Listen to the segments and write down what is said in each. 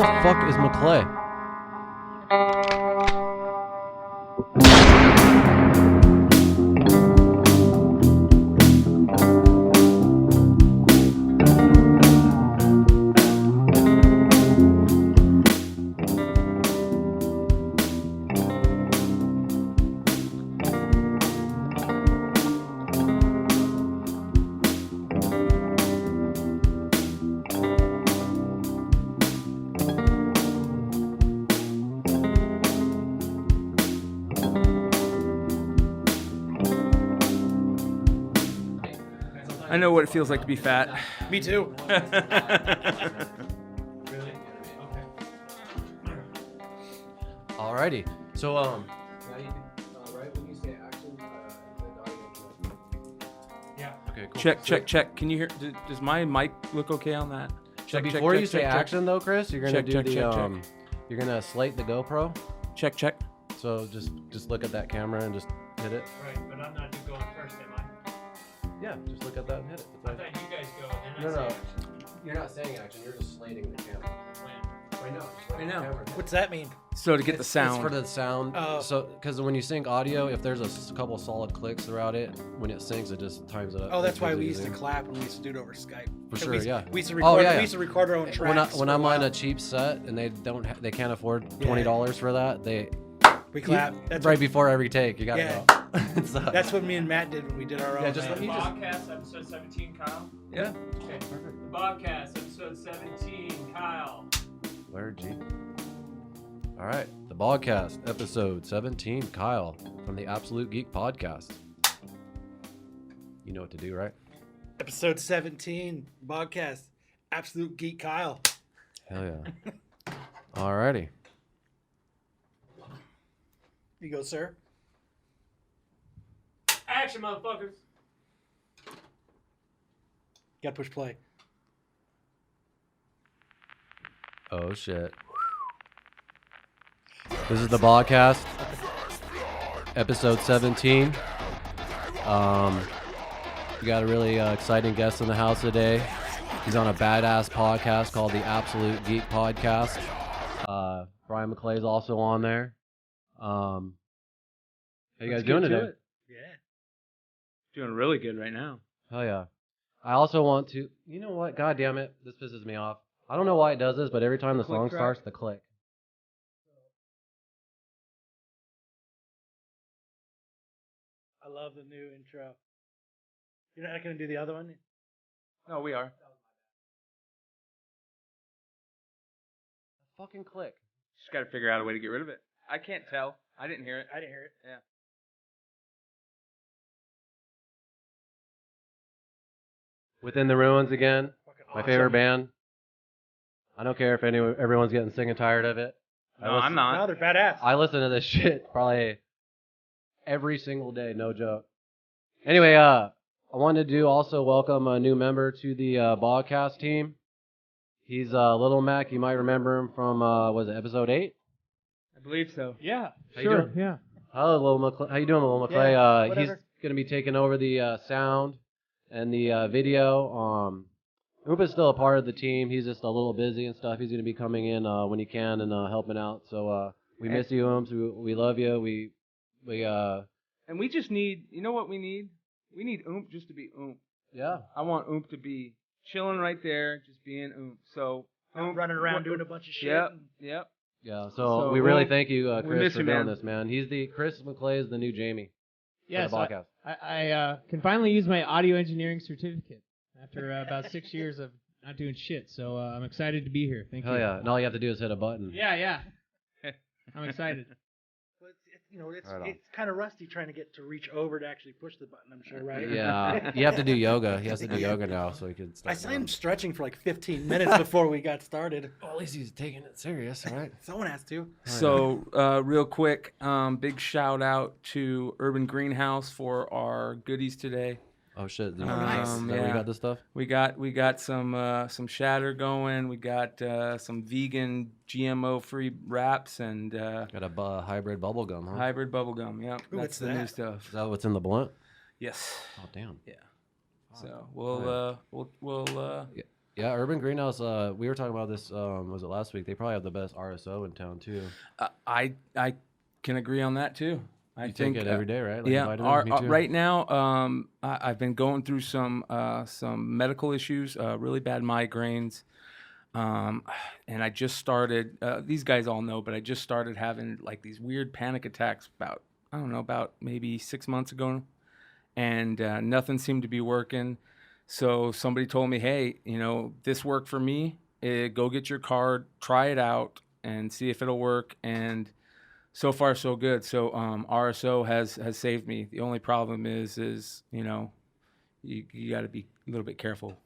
the fuck is McClay? I know what it feels like to be fat. Me too. Really? Okay. Alrighty. So right when you say action, the audio. Yeah. okay, cool. Check. Can you hear? Does my mic look okay on that? So before you say action though, Chris, you're gonna Check. you're gonna slate the GoPro. Check. So just look at that camera and just hit it. Right, but I'm not going first, am I? Yeah, just look at that and hit it. I thought you guys go and then No, I no. say action. You're not saying action. You're just slating the camera. When? Right now. Right now. What's that mean? So to get the It's sound. for the sound. Oh. So because when you sync audio, if there's a couple solid clicks throughout it, when it syncs, it just times it up. Oh, that's It why makes we it used to easier. clap and we used to do it over Skype. For And sure, we, yeah. We used to Oh, record. yeah, yeah. We used to record our own tracks. When I'm for a on while. a cheap set and they they can't afford $20 for that, We clap. That's right what, before every take. You gotta Yeah. go. So- That's what me and Matt did when we did our own. just let me just- Bogcast episode 17, Kyle. Yeah. Okay. The Bogcast episode 17, Kyle. Where G? All right, the Bogcast episode 17. Kyle from the Absolute Geek Podcast. You know what to do, right? Episode 17, Bogcast, Absolute Geek Kyle. Hell yeah. Alrighty. You go, sir. Action, motherfuckers. Got to push play. Oh shit. This is the Bogcast, episode 17. We got a really exciting guest in the house today. He's on a badass podcast called the Absolute Geek Podcast. Brian McClay's also on there. How you guys doing today? Yeah. Doing really good right now. Hell yeah. I also want to, you know what? God damn it. This pisses me off. I don't know why it does this, but every time the song starts, the click. I love the new intro. You're not going to do the other one? No, we are. Fucking click. Just got to figure out a way to get rid of it. I can't tell. I didn't hear it. I didn't hear it. Yeah. Within the Ruins again. Fucking My awesome. favorite band. I don't care if everyone's getting sick and tired of it. No, I'm not. No, they're badass. I listen to this shit probably every single day, no joke. Anyway, I wanted to also welcome a new member to the Bogcast team. He's Little Mac. You might remember him from, was it episode 8? I believe so. Yeah, How you doing? yeah. Hello, Little McClay. How you doing, Little McClay? Yeah, He's whatever. going to be taking over the sound and the video. Oop is still a part of the team. He's just a little busy and stuff. He's going to be coming in when he can and helping out. So we miss you, Ooms. We love you. And we just need, you know what we need? We need Oomp just to be Oomp. Yeah. I want Oomp to be chilling right there, just being Oomp. So, Not running around doing a bunch of shit. Yep, and- yep. Yeah, So, so we really well, thank you, we Chris, miss for you, doing man. this, man. Chris McClay is the new Jamie Yes, for the Bogcast. I can finally use my audio engineering certificate after about 6 years of not doing shit. So I'm excited to be here. Thank Hell you. yeah. And all you have to do is hit a button. Yeah. I'm excited. But it's Right on. it's kind of rusty trying to get to reach over to actually push the button, I'm sure, right? Yeah. You have to do yoga. He has to do yoga now so he can I start. saw him stretching for like 15 minutes before we got started. Well, at least he's taking it serious, all right? Someone has to. So, real quick, big shout out to Urban Greenhouse for our goodies today. Oh shit! nice. Is that where you got this stuff? We got some shatter going. We got some vegan GMO free wraps and Got a hybrid bubble gum, huh? hybrid bubble gum. Yep, Ooh, that's what's the new that? stuff. Is that what's in the blunt? Yes. Oh damn. Yeah. So we'll Yeah. we'll Yeah. Urban Greenhouse. We were talking about this. Was it last week? They probably have the best RSO in town too. I can agree on that too. I You think take it every day, right? Like yeah. vitamins? Me too. Right now, I've been going through some medical issues, really bad migraines, and I just started. These guys all know, but I just started having like these weird panic attacks about maybe 6 months ago, and nothing seemed to be working. So somebody told me, hey, this worked for me. Go get your card, try it out, and see if it'll work. And so far, so good. So RSO has saved me. The only problem is you got to be a little bit careful.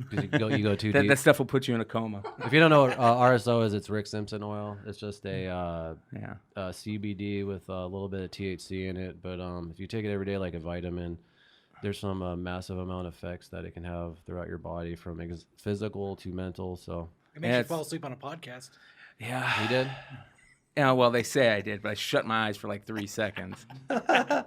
Because you go too That deep. stuff will put you in a coma. If you don't know what RSO is, it's Rick Simpson oil. It's just a Yeah. CBD with a little bit of THC in it. But if you take it every day like a vitamin, there's some massive amount of effects that it can have throughout your body, from physical to mental. So It makes you fall asleep on a podcast. Yeah. you did. Yeah. Well, they say I did, but I shut my eyes for like 3 seconds. I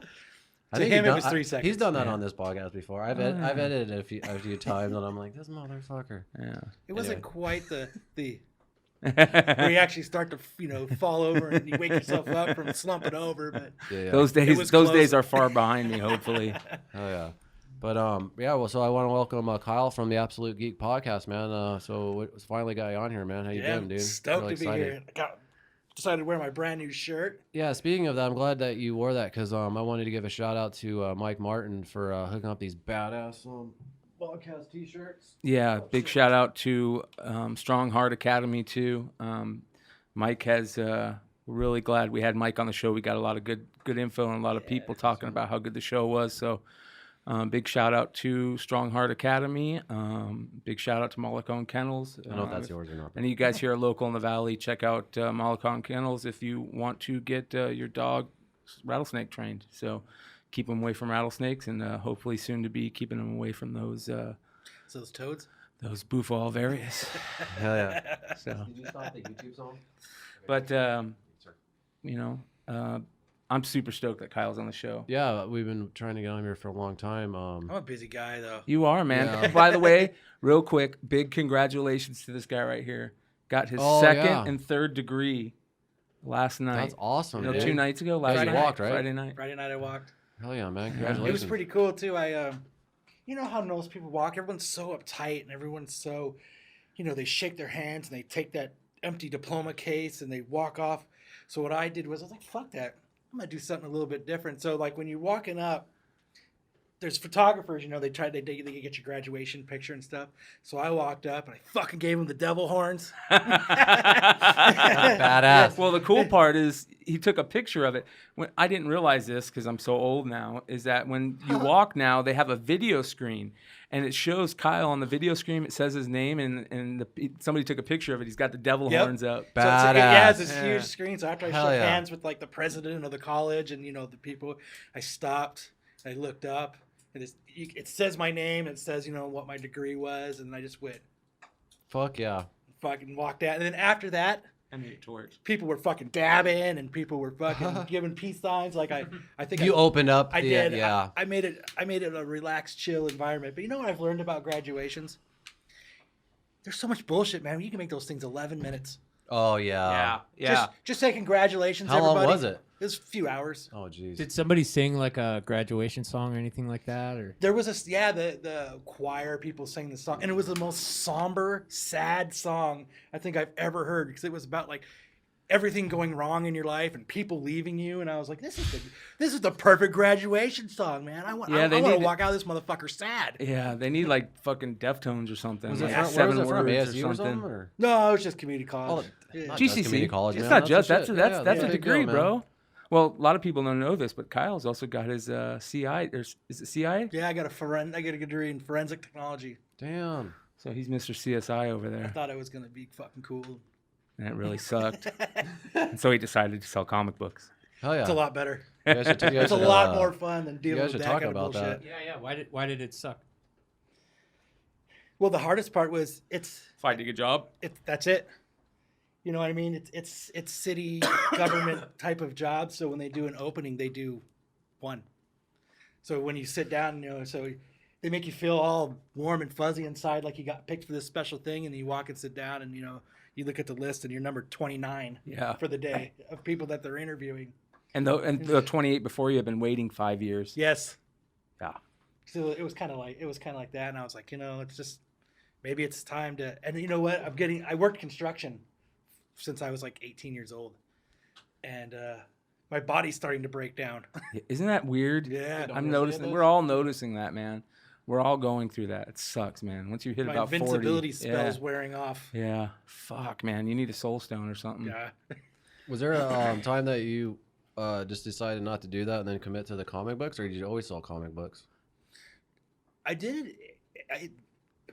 To think him, he's it was 3 He's seconds. done that on this podcast before. I've edited it a few times, and I'm like, this motherfucker. Yeah. It wasn't Anyway. quite the where you actually start to fall over and you wake yourself up from slumping over. But Yeah. Those was days close. are far behind me. Hopefully. Oh yeah. But yeah. Well, so I want to welcome Kyle from the Absolute Geek Podcast, man. So it's finally got you on here, man. How you yeah, been, dude? stoked Really to be excited. here. Decided to wear my brand new shirt. Yeah, speaking of that, I'm glad that you wore that, because I wanted to give a shout out to Mike Martin for hooking up these badass Bogcast t-shirts. Yeah, big shout out to Strong Heart Academy too. Mike has really glad we had Mike on the show. We got a lot of good info and a lot of people talking about how good the show was. So big shout out to Strong Heart Academy. Big shout out to Mollicone Kennels. I don't know if that's yours or not. Any of you guys here are local in the valley, check out Mollicone Kennels if you want to get your dog rattlesnake trained. So keep them away from rattlesnakes, and hopefully soon to be keeping them away from those So those toads. those Bufo alvarius. Hell yeah. So, Did you stop the YouTube song? but I'm super stoked that Kyle's on the show. Yeah, we've been trying to get on here for a long time. I'm a busy guy though. You are, man. Yeah. By the way, real quick, big congratulations to this guy right here. Got his second yeah. and third degree last night. That's awesome, dude. 2 nights ago. Last you night, walked, right? Friday night. Friday night I walked. Hell yeah, man. It Congratulations. was pretty cool too. You know how most people walk? Everyone's so uptight and everyone's so, they shake their hands and they take that empty diploma case and they walk off. So what I did was I was like, fuck that. I'm gonna do something a little bit different. So like when you're walking up, there's photographers, they get your graduation picture and stuff. So I walked up and I fucking gave him the devil horns. Badass. Well, the cool part is he took a picture of it. I didn't realize this because I'm so old now, is that when you walk now, they have a video screen. And it shows Kyle on the video screen. It says his name, and somebody took a picture of it. He's got the devil horns up. So Badass. it has this Yeah. huge screen. So after I Hell shook yeah. hands with like the president of the college and the people, I stopped. I looked up, and it says my name. It says what my degree was, and I just went Fuck yeah. fucking walked out. And then after that, I made a torch. people were fucking dabbing, and people were fucking giving peace signs. Like I think You opened up. I the, did. Yeah. I made it a relaxed, chill environment. But you know what I've learned about graduations? There's so much bullshit, man. You can make those things 11 minutes. Oh yeah. Yeah. Just say congratulations, How long everybody. was it? It was a few hours. Oh jeez. Did somebody sing like a graduation song or anything like that? Or There was the choir people sang the song, and it was the most somber, sad song I think I've ever heard, because it was about like everything going wrong in your life and people leaving you, and I was like, this is the perfect graduation song, man. I want to walk out of this motherfucker sad. Yeah, they need like fucking Deftones or something. Was like it from, where seven was it from? words ASU or something? Or? No, it was just community college. Oh, not Yeah. just community college, It's man. not just the that's shit. that's Yeah, a big degree, deal, man. bro. Well, a lot of people don't know this, but Kyle's also got his CI. Is it CI? Yeah, I got a degree in forensic technology. Damn. So he's Mr. CSI over I there, thought it was gonna be fucking cool. and it really sucked. And so he decided to sell comic books. Hell yeah. It's a lot better. You guys should- you guys It's a should, lot more fun than dealing guys with should that talk kind of about bullshit. that. yeah. Why did it suck? Well, the hardest part was Finding a job. that's it. You know what I mean? It's city government type of job. So when they do an opening, they do one. So when you sit down, so they make you feel all warm and fuzzy inside, like you got picked for this special thing, and you walk and sit down, and you look at the list, and you're number 29 for the day of people that they're interviewing. And the 28 before you have been waiting 5 years. Yes. Yeah. So it was kind of like that, and I was like, it's just maybe it's time to. And you know what? I worked construction since I was like 18 years old, and my body's starting to break down. Isn't that weird? Yeah, I'm noticing. We're all noticing that, man. We're all going through that. It sucks, man. Once you hit my about 40, invincibility spell's wearing off. Yeah. Fuck, man. You need a soul stone or something. Yeah. Was there a time that you just decided not to do that and then commit to the comic books, or did you always sell comic books? I did. I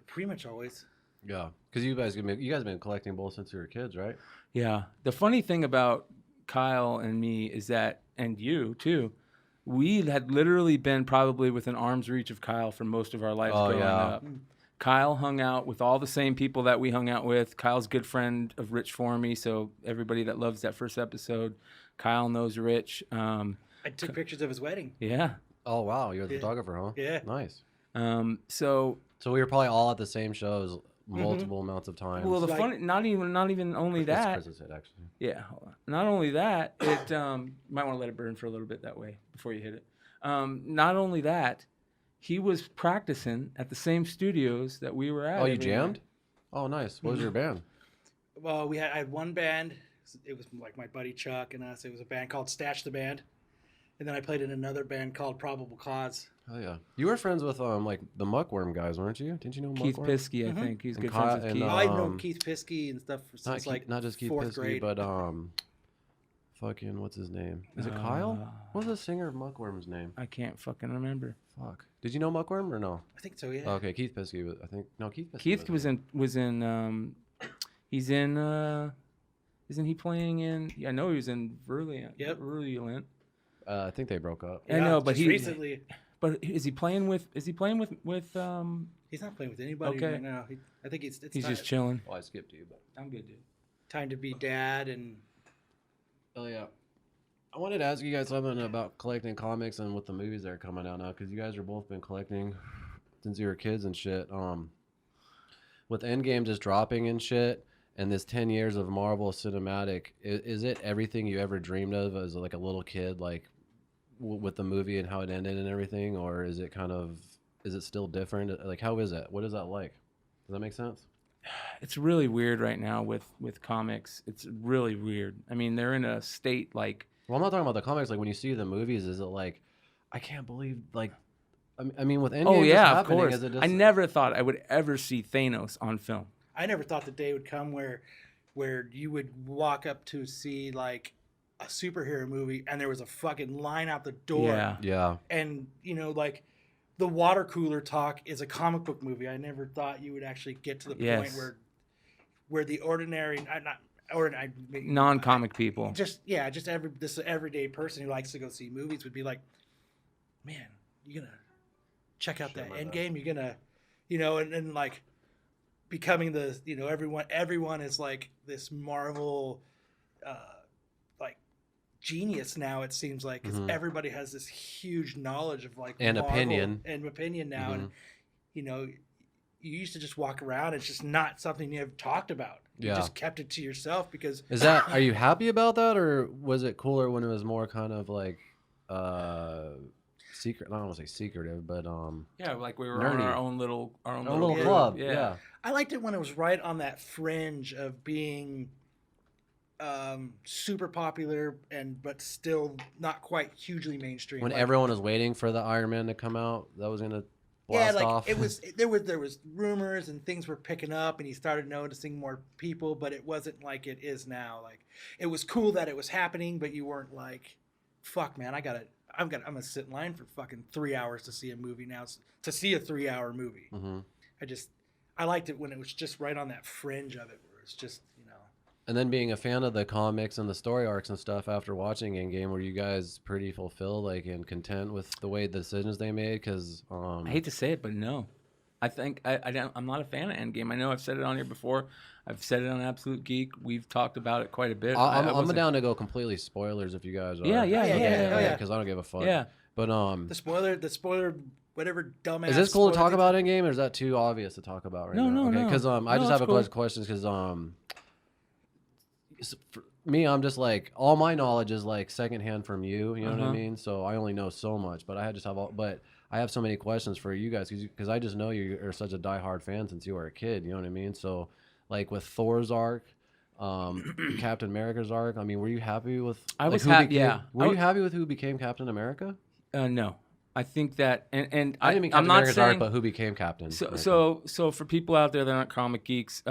pretty much always. Yeah, because you guys have been collecting both since you were kids, right? Yeah. The funny thing about Kyle and me is that, and you too, we had literally been probably within arm's reach of Kyle for most of our lives growing up. Kyle hung out with all the same people that we hung out with. Kyle's a good friend of Rich Formey, so everybody that loves that first episode, Kyle knows Rich. I took pictures of his wedding. Yeah. Oh wow, you're the photographer, huh? Yeah. Nice. So we were probably all at the same shows multiple amounts of times. well, the funny, not even only that. Chris said, actually. Yeah, hold on. Not only that, it might want to let it burn for a little bit that way before you hit it. Not only that, he was practicing at the same studios that we were at. Oh, you every jammed? night. Oh, nice. What was your band? Well, I had one band. It was like my buddy Chuck and us. It was a band called Stash the Band, and then I played in another band called Probable Cause. Oh yeah, you were friends with like the Muckworm guys, weren't you? Didn't you know Keith Muckworm? Piskey, I think he's And good Kyle- friends with and, Keith. I've known Keith Piskey and stuff since not just Keith fourth Piskey, grade. but fucking what's his name? Is it Kyle? What's the singer of Muckworm's name? I can't fucking remember. Fuck. Did you know Muckworm or no? I think so. Yeah. Oh, okay, Keith Piskey. I think no, Keith Piskey. Keith was in. He's in. Isn't he playing in? I know he was in Virulent. Yep. Virulent. I think they broke up. I know, but just recently. But is he playing with? Is he playing with? He's not playing with anybody Okay. right now. I think it's He's just chilling. Well, I skipped you, but I'm good, dude. time to be dad and. oh yeah. I wanted to ask you guys something about collecting comics and with the movies that are coming out now, because you guys are both been collecting since you were kids and shit. With Endgame just dropping and shit, and this 10 years of Marvel cinematic, is it everything you ever dreamed of as like a little kid, like with the movie and how it ended and everything, or is it is it still different? Like, how is it? What is that like? Does that make sense? It's really weird right now with comics. It's really weird. I mean, they're in a state like. Well, I'm not talking about the comics. Like, when you see the movies, is it like, I can't believe, like, I mean, with Endgame Oh yeah, just of happening, course. is it just, I never thought I would ever see Thanos on film. I never thought the day would come where you would walk up to see like a superhero movie and there was a fucking line out the door. Yeah. Yeah. And like the water cooler talk is a comic book movie. I never thought you would actually get to the point Yes. where the ordinary, Non-comic people. just this everyday person who likes to go see movies would be like, man, you gonna check out that Endgame? You're gonna, and like becoming the, everyone is like this Marvel, like genius now. It seems like, because everybody has this huge knowledge of like And Marvel opinion. and opinion now, and you used to just walk around. It's just not something you have talked about. You Yeah. just kept it to yourself because. Are you happy about that, or was it cooler when it was more kind of like secret? I don't want to say secretive, but Yeah, like we were nerdy. on our own little little club. Yeah. I liked it when it was right on that fringe of being super popular but still not quite hugely mainstream. When Like, everyone was waiting for the Iron Man to come out, that was gonna blast off. it was there was rumors and things were picking up and he started noticing more people, but it wasn't like it is now. Like, it was cool that it was happening, but you weren't like, fuck man, I'm gonna sit in line for fucking 3 hours to see a movie now, to see a 3-hour movie. I liked it when it was just right on that fringe of it, where it's just, And then being a fan of the comics and the story arcs and stuff after watching Endgame, were you guys pretty fulfilled, like, and content with the way the decisions they made? Because I hate to say it, but no. I think I'm not a fan of Endgame. I know I've said it on here before. I've said it on Absolute Geek. We've talked about it quite a bit. I'm down to go completely spoilers if you guys are. Yeah. Because I don't give a fuck. Yeah. But the spoiler whatever dumbass. Is this cool to spoiler talk things- about Endgame, or is that too obvious to talk about right No, now? no, okay, no. because I No, just have it's a cool. bunch of questions because for me, I'm just like, all my knowledge is like secondhand from you. You know what I mean? So I only know so much, but I have so many questions for you guys because I just know you are such a diehard fan since you were a kid. You know what I mean? So like with Thor's arc, Captain America's arc. I mean, were you happy with? I was who happy. became- Yeah. Were you happy with who became Captain America? No. I think that, and I didn't mean I'm Captain not America's saying. arc, but who became Captain? So, America? so for people out there that aren't comic geeks,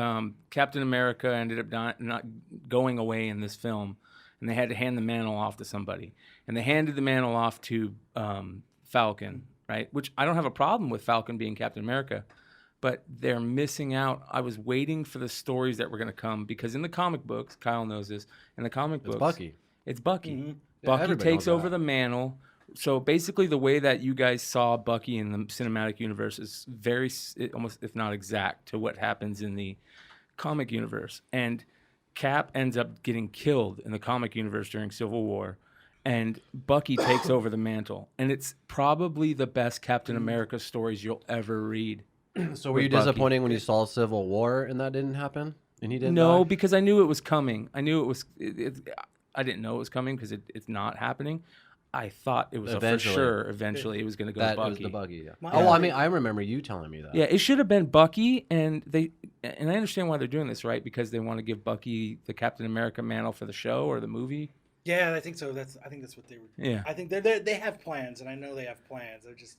Captain America ended up not going away in this film, and they had to hand the mantle off to somebody, and they handed the mantle off to Falcon, right? Which I don't have a problem with Falcon being Captain America, but they're missing out. I was waiting for the stories that were going to come because in the comic books, Kyle knows this. In the comic books, Bucky. It's Bucky. Mhm. Yeah, Bucky everybody takes knows over that. the mantle. So basically, the way that you guys saw Bucky in the cinematic universe is almost, if not exact, to what happens in the comic universe. And Cap ends up getting killed in the comic universe during Civil War, and Bucky takes over the mantle. And it's probably the best Captain America stories you'll ever read. So were with you Bucky. disappointed when you saw Civil War and that didn't happen? And he didn't No, die? because I knew it was coming. I knew it was. I didn't know it was coming because it's not happening. I thought it was Eventually. for sure. Eventually, it was going to go That to Bucky. was the Bucky, yeah. My- Oh, I mean, I remember you telling me that. Yeah, it should have been Bucky, and I understand why they're doing this, right? Because they want to give Bucky the Captain America mantle for the show or the movie. Yeah, I think so. I think that's what they were. Yeah. I think they have plans, and I know they have plans. They're just.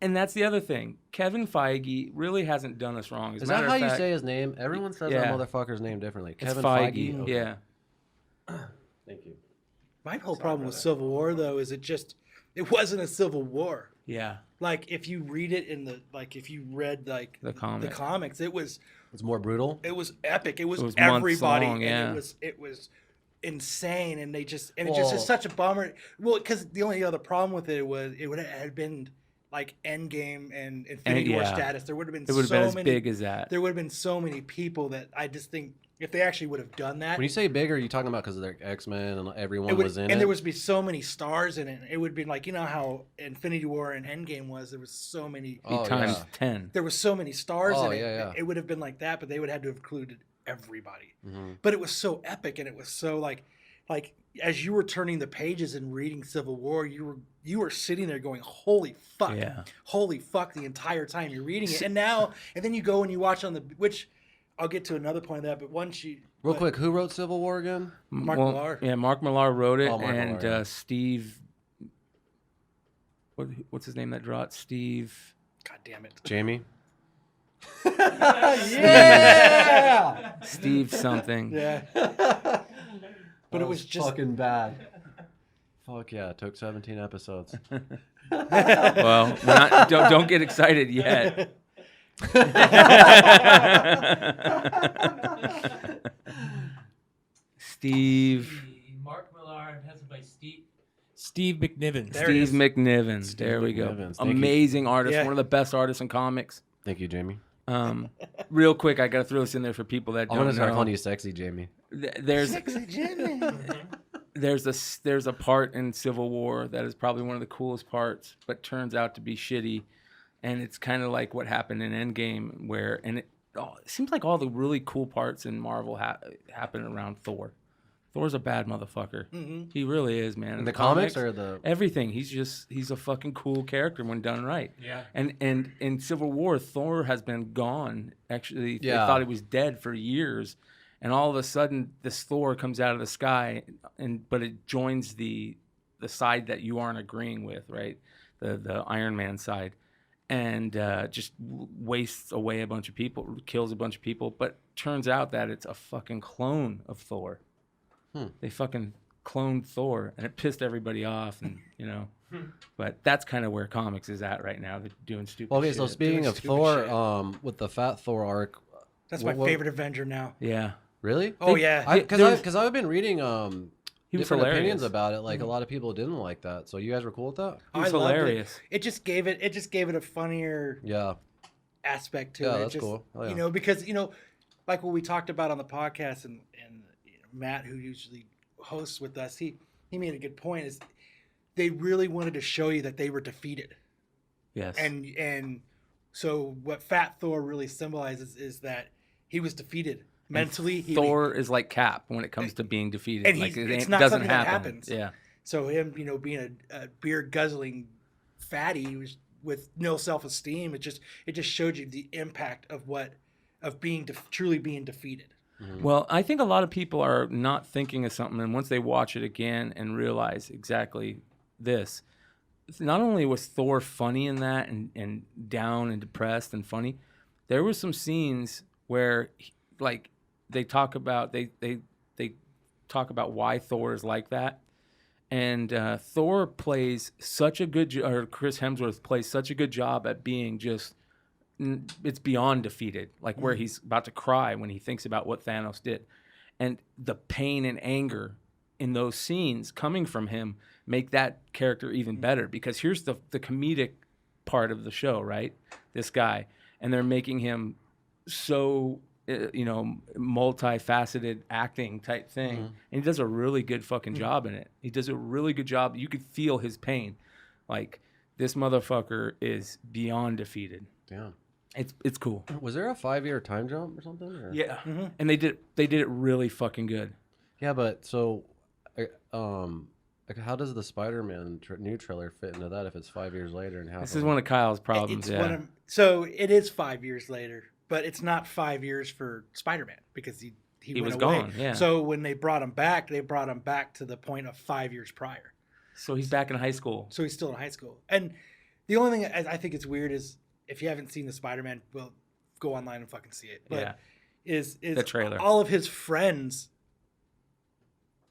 And that's the other thing. Kevin Feige really hasn't done us wrong. As a Is that matter how of you fact, say his name? Everyone says Yeah. that motherfucker's name differently. it's Kevin Feige. Okay. Yeah. Thank you. My whole problem with Civil War, though, is it wasn't a Civil War. Yeah. Like if you read it if you read like The comics. it was It's more brutal. epic. It was It was months everybody, long, yeah. and it was insane. And it just Well- is such a bummer. Well, because the only other problem with it was it would have been like Endgame and Infinity War yeah. status. There would have been It would have so been as many. big as that. There would have been so many people that I just think if they actually would have done that. When you say bigger, are you talking about because of their X-Men and everyone It would, was in and it? there would be so many stars in it. It would be like, you know how Infinity War and Endgame was. There was so many. Oh, times yeah. 10. There was so many stars Oh, in it. yeah, yeah. It would have been like that, but they would have had to have included everybody. Mhm. But it was so epic, and it was so like as you were turning the pages and reading Civil War, you were sitting there going, "Holy fuck, Yeah. holy fuck!" the entire time you're reading it. And then you go and you watch on which I'll get to another point of that. But once you Real quick, who wrote Civil War again? Mark Millar. Yeah, Mark Millar wrote it, Oh, Mark and Millar, yeah. Steve. What's his name that drew it? Steve. God damn it. Jamie. Yeah. Steve something. Yeah. But it was just fucking bad. Fuck yeah! It took 17 episodes. Well, don't get excited yet. Steve. Mark Millar, penciled by Steve. Steve McNiven. There it Steve is. McNiven. Steve There we go. McNiven. Thank you. Amazing artist. Yeah. One of the best artists in comics. Thank you, Jamie. Real quick, I gotta throw this in there for people that I'm don't gonna start know. calling you sexy, Jamie. There's a part in Civil War that is probably one of the coolest parts, but turns out to be shitty, and it's kind of like what happened in Endgame, where it seems like all the really cool parts in Marvel happen around Thor. Thor's a bad motherfucker. Mhm. He really is, man. In the comics or the? Everything. He's a fucking cool character when done right. Yeah. And in Civil War, Thor has been gone. Actually, Yeah. they thought he was dead for years, and all of a sudden, this Thor comes out of the sky, but it joins the side that you aren't agreeing with, right? The Iron Man side, and just wastes away a bunch of people, kills a bunch of people. But turns out that it's a fucking clone of Thor. They fucking cloned Thor, and it pissed everybody off, and But that's kind of where comics is at right now. They're doing stupid. Okay, shit. so speaking of stupid Thor, shit. with the Fat Thor arc, That's my favorite Avenger now. Yeah, really? Oh yeah. Because I've been reading he was different hilarious. opinions about it. Like a lot of people didn't like that. So you guys were cool with that? He was I loved hilarious. It just gave it a funnier Yeah. aspect to Yeah, it. that's Just, cool. Oh, yeah. Because like what we talked about on the podcast, and Matt, who usually hosts with us, he made a good point. Is they really wanted to show you that they were defeated. Yes. And so what Fat Thor really symbolizes is that he was defeated mentally. Thor is like Cap when it comes to being defeated. And like it's it not doesn't something that happen. happens. Yeah. So him, being a beer guzzling fatty with no self esteem, it just showed you the impact of being truly being defeated. Mhm. Well, I think a lot of people are not thinking of something, and once they watch it again and realize exactly this, not only was Thor funny in that and down and depressed and funny, there were some scenes where they talk about why Thor is like that. And Thor plays such a good or Chris Hemsworth plays such a good job at being just it's beyond defeated, like where he's about to cry when he thinks about what Thanos did. And the pain and anger in those scenes coming from him make that character even better, because here's the comedic part of the show, right? This guy, and they're making him so multifaceted acting type thing, and he does a really good fucking job in it. He does a really good job. You could feel his pain. Like, this motherfucker is beyond defeated. Damn. It's cool. Was there a 5-year time jump or something? Or? Yeah, and they did it really fucking good. Yeah, but so, how does the Spider-Man new trailer fit into that if it's 5 years later and how? This is one of Kyle's problems. So it is 5 years later, but it's not 5 years for Spider-Man because he went was away. gone. Yeah. So when they brought him back to the point of 5 years prior. So he's back in high school. So he's still in high school. And the only thing I think it's weird is if you haven't seen the Spider-Man, well, go online and fucking see it. But is the trailer. All of his friends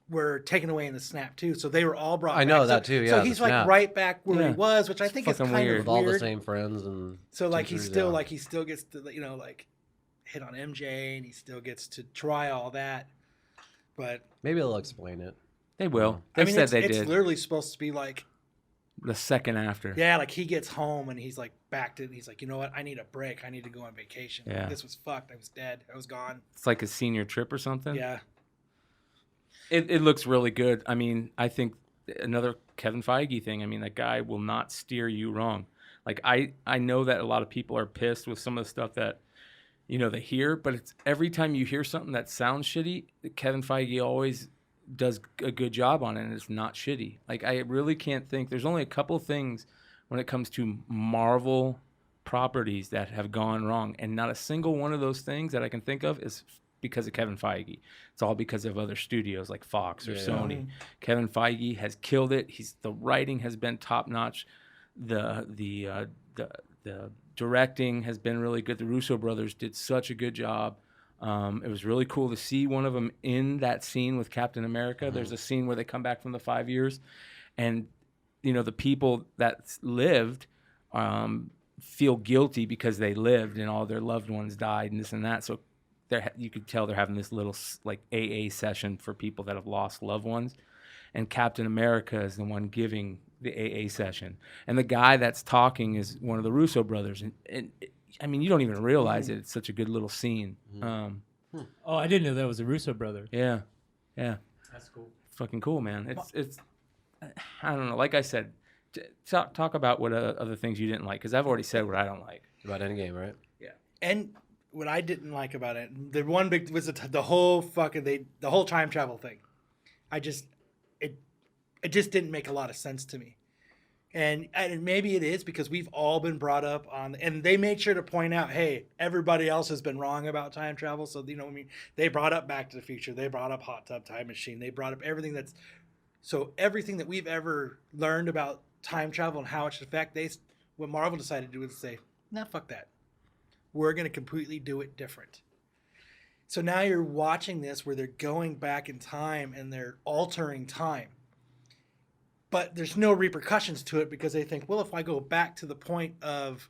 were taken away in the snap too, so they were all brought back. I know that too, yeah. So he's like right back where he was, which I think is kind weird. of with weird. all the same friends and so like teachers, he still gets to hit on MJ, and he still gets to try all that. But maybe they'll explain it. They will. They said they did. It's literally supposed to be like the second after. Yeah, like he gets home and he's like back to, he's like, you know what? I need a break. I need to go on vacation. Yeah. This was fucked. I was dead. I was gone. It's like a senior trip or something. Yeah. It looks really good. I mean, I think another Kevin Feige thing. I mean, that guy will not steer you wrong. Like I know that a lot of people are pissed with some of the stuff that, they hear, but it's every time you hear something that sounds shitty, Kevin Feige always does a good job on it, and it's not shitty. Like, I really can't think. There's only a couple things when it comes to Marvel properties that have gone wrong, and not a single one of those things that I can think of is because of Kevin Feige. It's all because of other studios like Fox or Sony. Kevin Feige has killed it. The writing has been top notch. The directing has been really good. The Russo Brothers did such a good job. It was really cool to see one of them in that scene with Captain America. There's a scene where they come back from the 5 years, and the people that lived feel guilty because they lived and all their loved ones died and this and that. So you could tell they're having this little like AA session for people that have lost loved ones, and Captain America is the one giving the AA session, and the guy that's talking is one of the Russo brothers, and I mean, you don't even realize it. It's such a good little scene. Oh, I didn't know that was a Russo brother. Yeah. That's cool. Fucking cool, man. It's I don't know. Like I said, talk about what other things you didn't like, because I've already said what I don't like. About Endgame, right? Yeah. And what I didn't like about it, the one big was the whole time travel thing. It just didn't make a lot of sense to me. And maybe it is because we've all been brought up on, and they made sure to point out, hey, everybody else has been wrong about time travel. So, they brought up Back to the Future. They brought up Hot Tub Time Machine. They brought up everything everything that we've ever learned about time travel and how it should affect, what Marvel decided to do was say, nah, fuck that. We're going to completely do it different. So now you're watching this where they're going back in time and they're altering time. But there's no repercussions to it because they think, well, if I go back to the point of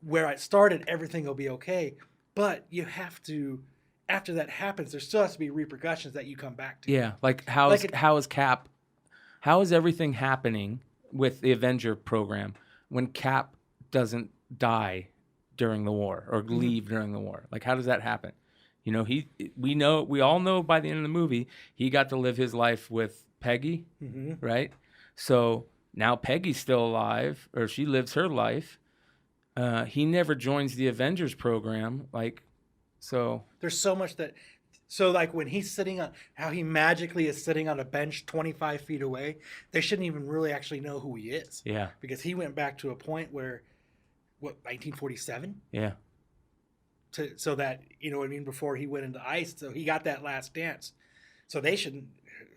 where I started, everything will be okay. But you have to, after that happens, there still has to be repercussions that you come back to. Yeah, like how is Cap, how is everything happening with the Avenger program when Cap doesn't die during the war or leave during the war? Like, how does that happen? We all know by the end of the movie, he got to live his life with Peggy, right? So Now Peggy's still alive, or she lives her life. He never joins the Avengers program. Like, so There's so much that. So like when he's sitting on, how he magically is sitting on a bench 25 feet away, they shouldn't even really actually know who he is. yeah, Because he went back to a point where, 1947? yeah, So that, you know what I mean, before he went into ice, so he got that last dance. So they shouldn't.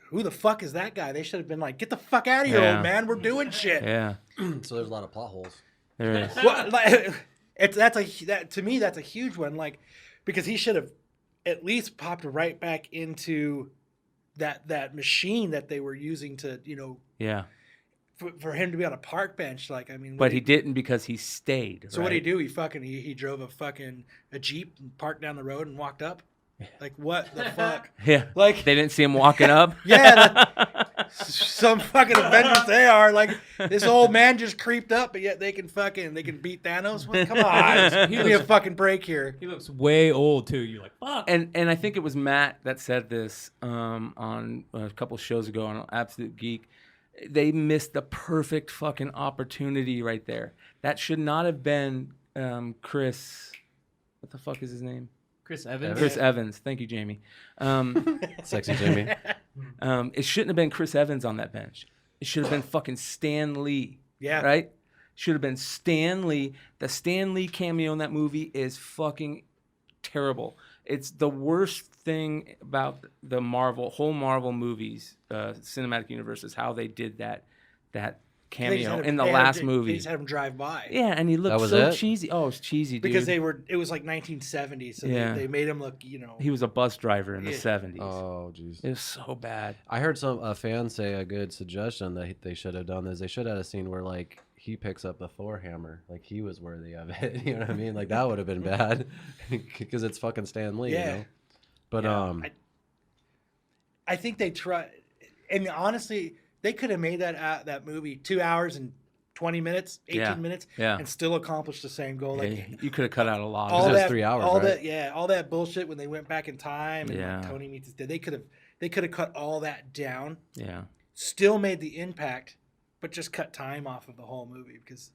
Who the fuck is that guy? They should have been like, get the fuck out of here, Yeah. old man. We're doing shit. yeah. So there's a lot of plot holes. There is. Well, like, to me that's a huge one. Like, because he should have at least popped right back into that machine that they were using to, you know, Yeah, for him to be on a park bench. Like, I mean, but he didn't because he stayed. So what did he do? He drove a Jeep and parked down the road and walked up. Like, what the fuck? Yeah, Like, they didn't see him walking up. yeah, some fucking Avengers they are. Like, this old man just creeped up, but yet they can beat Thanos. Well, come on, give me a fucking break here. He looks way old too. You're like, fuck. And I think it was Matt that said this on a couple shows ago on Absolute Geek. They missed the perfect fucking opportunity right there. That should not have been Chris. What the fuck is his name? Chris Evans. Chris Evans. Thank you, Jamie. Sexy Jamie. It shouldn't have been Chris Evans on that bench. It should have been fucking Stan Lee. Yeah. Right? Should have been Stan Lee. The Stan Lee cameo in that movie is fucking terrible. It's the worst thing about the whole Marvel movies, cinematic universe, is how they did that cameo in the last movie. They just had him drive by. Yeah, and he looked was so it? cheesy. Oh, it was cheesy, dude. Because it was like 1970, so Yeah. they made him look, you know. He was a bus driver in the Yeah. 70s. Oh, jeez. It was so bad. I heard a fan say a good suggestion that they should have done is they should have had a scene where like he picks up the Thor hammer, like he was worthy of it. You know what I mean? Like that would have been bad because it's fucking Stan Lee. Yeah. You know? But Yeah, I think they try, and honestly, they could have made that movie 2 hours and 20 minutes, 18 minutes, Yeah. and still accomplished the same goal. Like, Yeah, you could have cut out a lot. all it was that 3 hours, all right? all that bullshit when they went back in time and Yeah. like, Tony meets his dad. They could have cut all that down, Yeah. still made the impact, but just cut time off of the whole movie because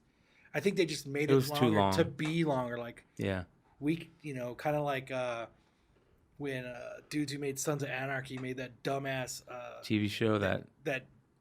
I think they just made It it, was too longer long. to be longer. Like Yeah. kind of like when dudes who made Sons of Anarchy made that dumbass TV show that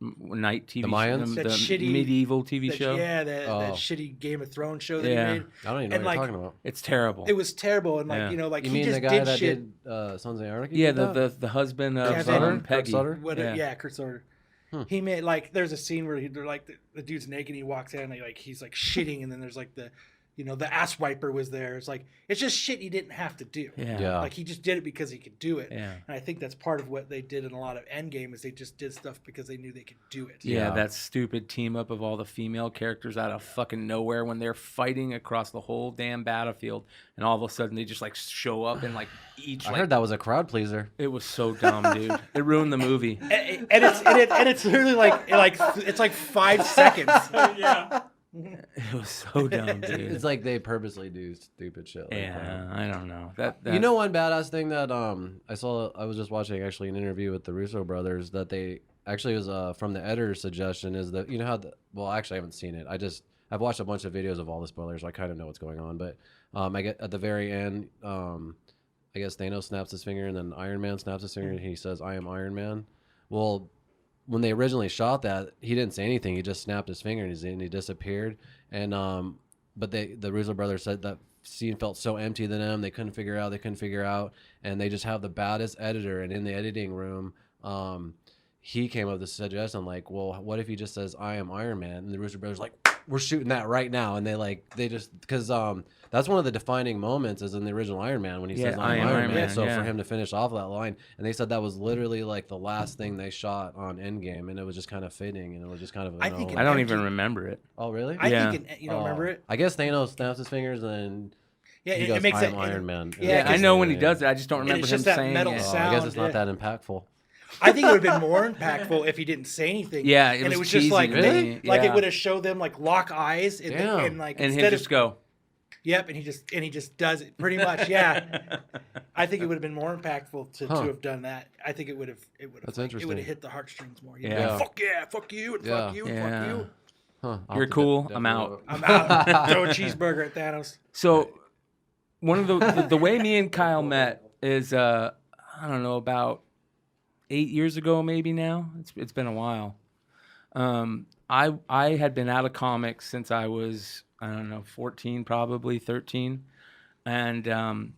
night TV The Mayans? show, That the shitty- medieval TV show. Yeah, that Oh. shitty Game of Thrones show that Yeah. he made. I don't even know And, what like, you're talking about. It's terrible. It was terrible, and like Yeah. you know, like You he mean just the guy did that shit. did Sons of Anarchy? Yeah, did that? the husband of Kurt Sutter? Kurt Peggy. Sutter? Yeah. Kurt Sutter. Hmm. He made like there's a scene where they're like the dude's naked, and he walks in, and he's like shitting, and then there's like the ass wiper was there. It's like it's just shit he didn't have to do. Yeah. Like he just did it because he could do it. Yeah. And I think that's part of what they did in a lot of Endgame is they just did stuff because they knew they could do it. Yeah, Yeah. that stupid team up of all the female characters out of fucking nowhere when they're fighting across the whole damn battlefield, and all of a sudden they just like show up and like each. I like, heard that was a crowd pleaser. It was so dumb, dude. It ruined the movie. And it's really like it's like 5 seconds. Yeah. It was so dumb, dude. It's like they purposely do stupid shit like that. Yeah, I don't know. That You know one badass thing that I was just watching actually an interview with the Russo brothers that they actually was from the editor's suggestion is that you know how actually I haven't seen it. I've watched a bunch of videos of all the spoilers, so I kind of know what's going on, but I get at the very end I guess Thanos snaps his finger and then Iron Man snaps his finger and he says I am Iron Man. Well, when they originally shot that, he didn't say anything. He just snapped his finger and he disappeared. And but the Russo brothers said that scene felt so empty to them. They couldn't figure out, and they just have the baddest editor. And in the editing room, he came up with the suggestion like, well, what if he just says I am Iron Man? And the Russo brothers like, we're shooting that right now. And they just because that's one of the defining moments is in the original Iron Man when he says I am Iron Man. So for him to finish off that line, and they said that was literally like the last thing they shot on Endgame, and it was just kind of fitting, and it was just kind of I think I don't even remember it. oh really? I think you don't remember it. I guess Thanos snaps his fingers and Yeah, he it goes, makes I it am Iron Man. Yeah, I know when he does it. I just don't remember it's him just that saying metal it. sound. I guess it's not yeah. that impactful. I think it would have been more impactful if he didn't say anything. Yeah, and it was cheesy just like to me. like Yeah. it would have showed them like lock eyes and, Damn. and like And instead him just go. Yep, and he just does it pretty much. Yeah, I think it would have been more impactful to have done that. I think it would have. That's It interesting. would have hit the heartstrings more. Yeah. Fuck yeah, fuck you, and fuck you, and fuck you. Huh. You're cool. I'm out. I'm out. Throw a cheeseburger at Thanos. So, one of the way me and Kyle met is I don't know, about 8 years ago maybe now. It's been a while. I had been out of comics since I was, I don't know, 14, probably 13, and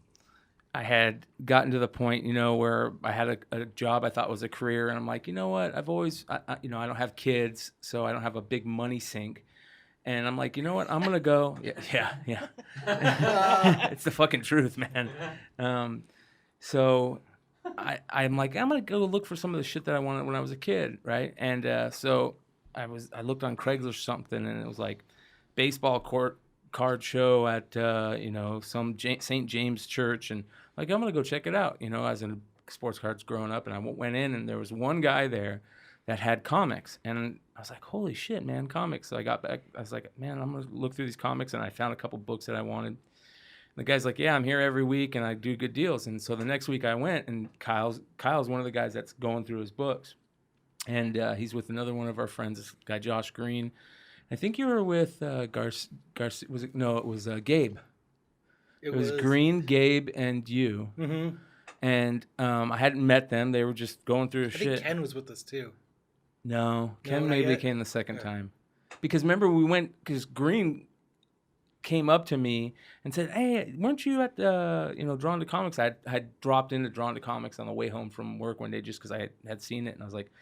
I had gotten to the point, where I had a job I thought was a career, and I'm like, you know what? I've always, I don't have kids, so I don't have a big money sink. And I'm like, you know what? I'm going to go. Yeah. It's the fucking truth, man. So I'm like, I'm going to go look for some of the shit that I wanted when I was a kid, right? And so I looked on Craigslist or something, and it was like baseball card show at, some St. James church. And like, I'm going to go check it out, as in sports cards growing up. And I went in, and there was one guy there that had comics, and I was like, holy shit, man, comics. So I got back, I was like, man, I'm gonna look through these comics, and I found a couple books that I wanted. And the guy's like, yeah, I'm here every week, and I do good deals. And so the next week I went, and Kyle's one of the guys that's going through his books, and he's with another one of our friends, this guy Josh Green. I think you were with Garcia. Was it? No, it was Gabe. It was Green, Gabe, and you. Mm-hmm. And I hadn't met them. They were just going through I shit. think Ken was with us too. No, Ken not maybe yet? came the second time. Because remember, we went, because Green came up to me and said, hey, weren't you at Drawn to Comics? I had dropped into Drawn to Comics on the way home from work one day just because I had seen it. And I was like,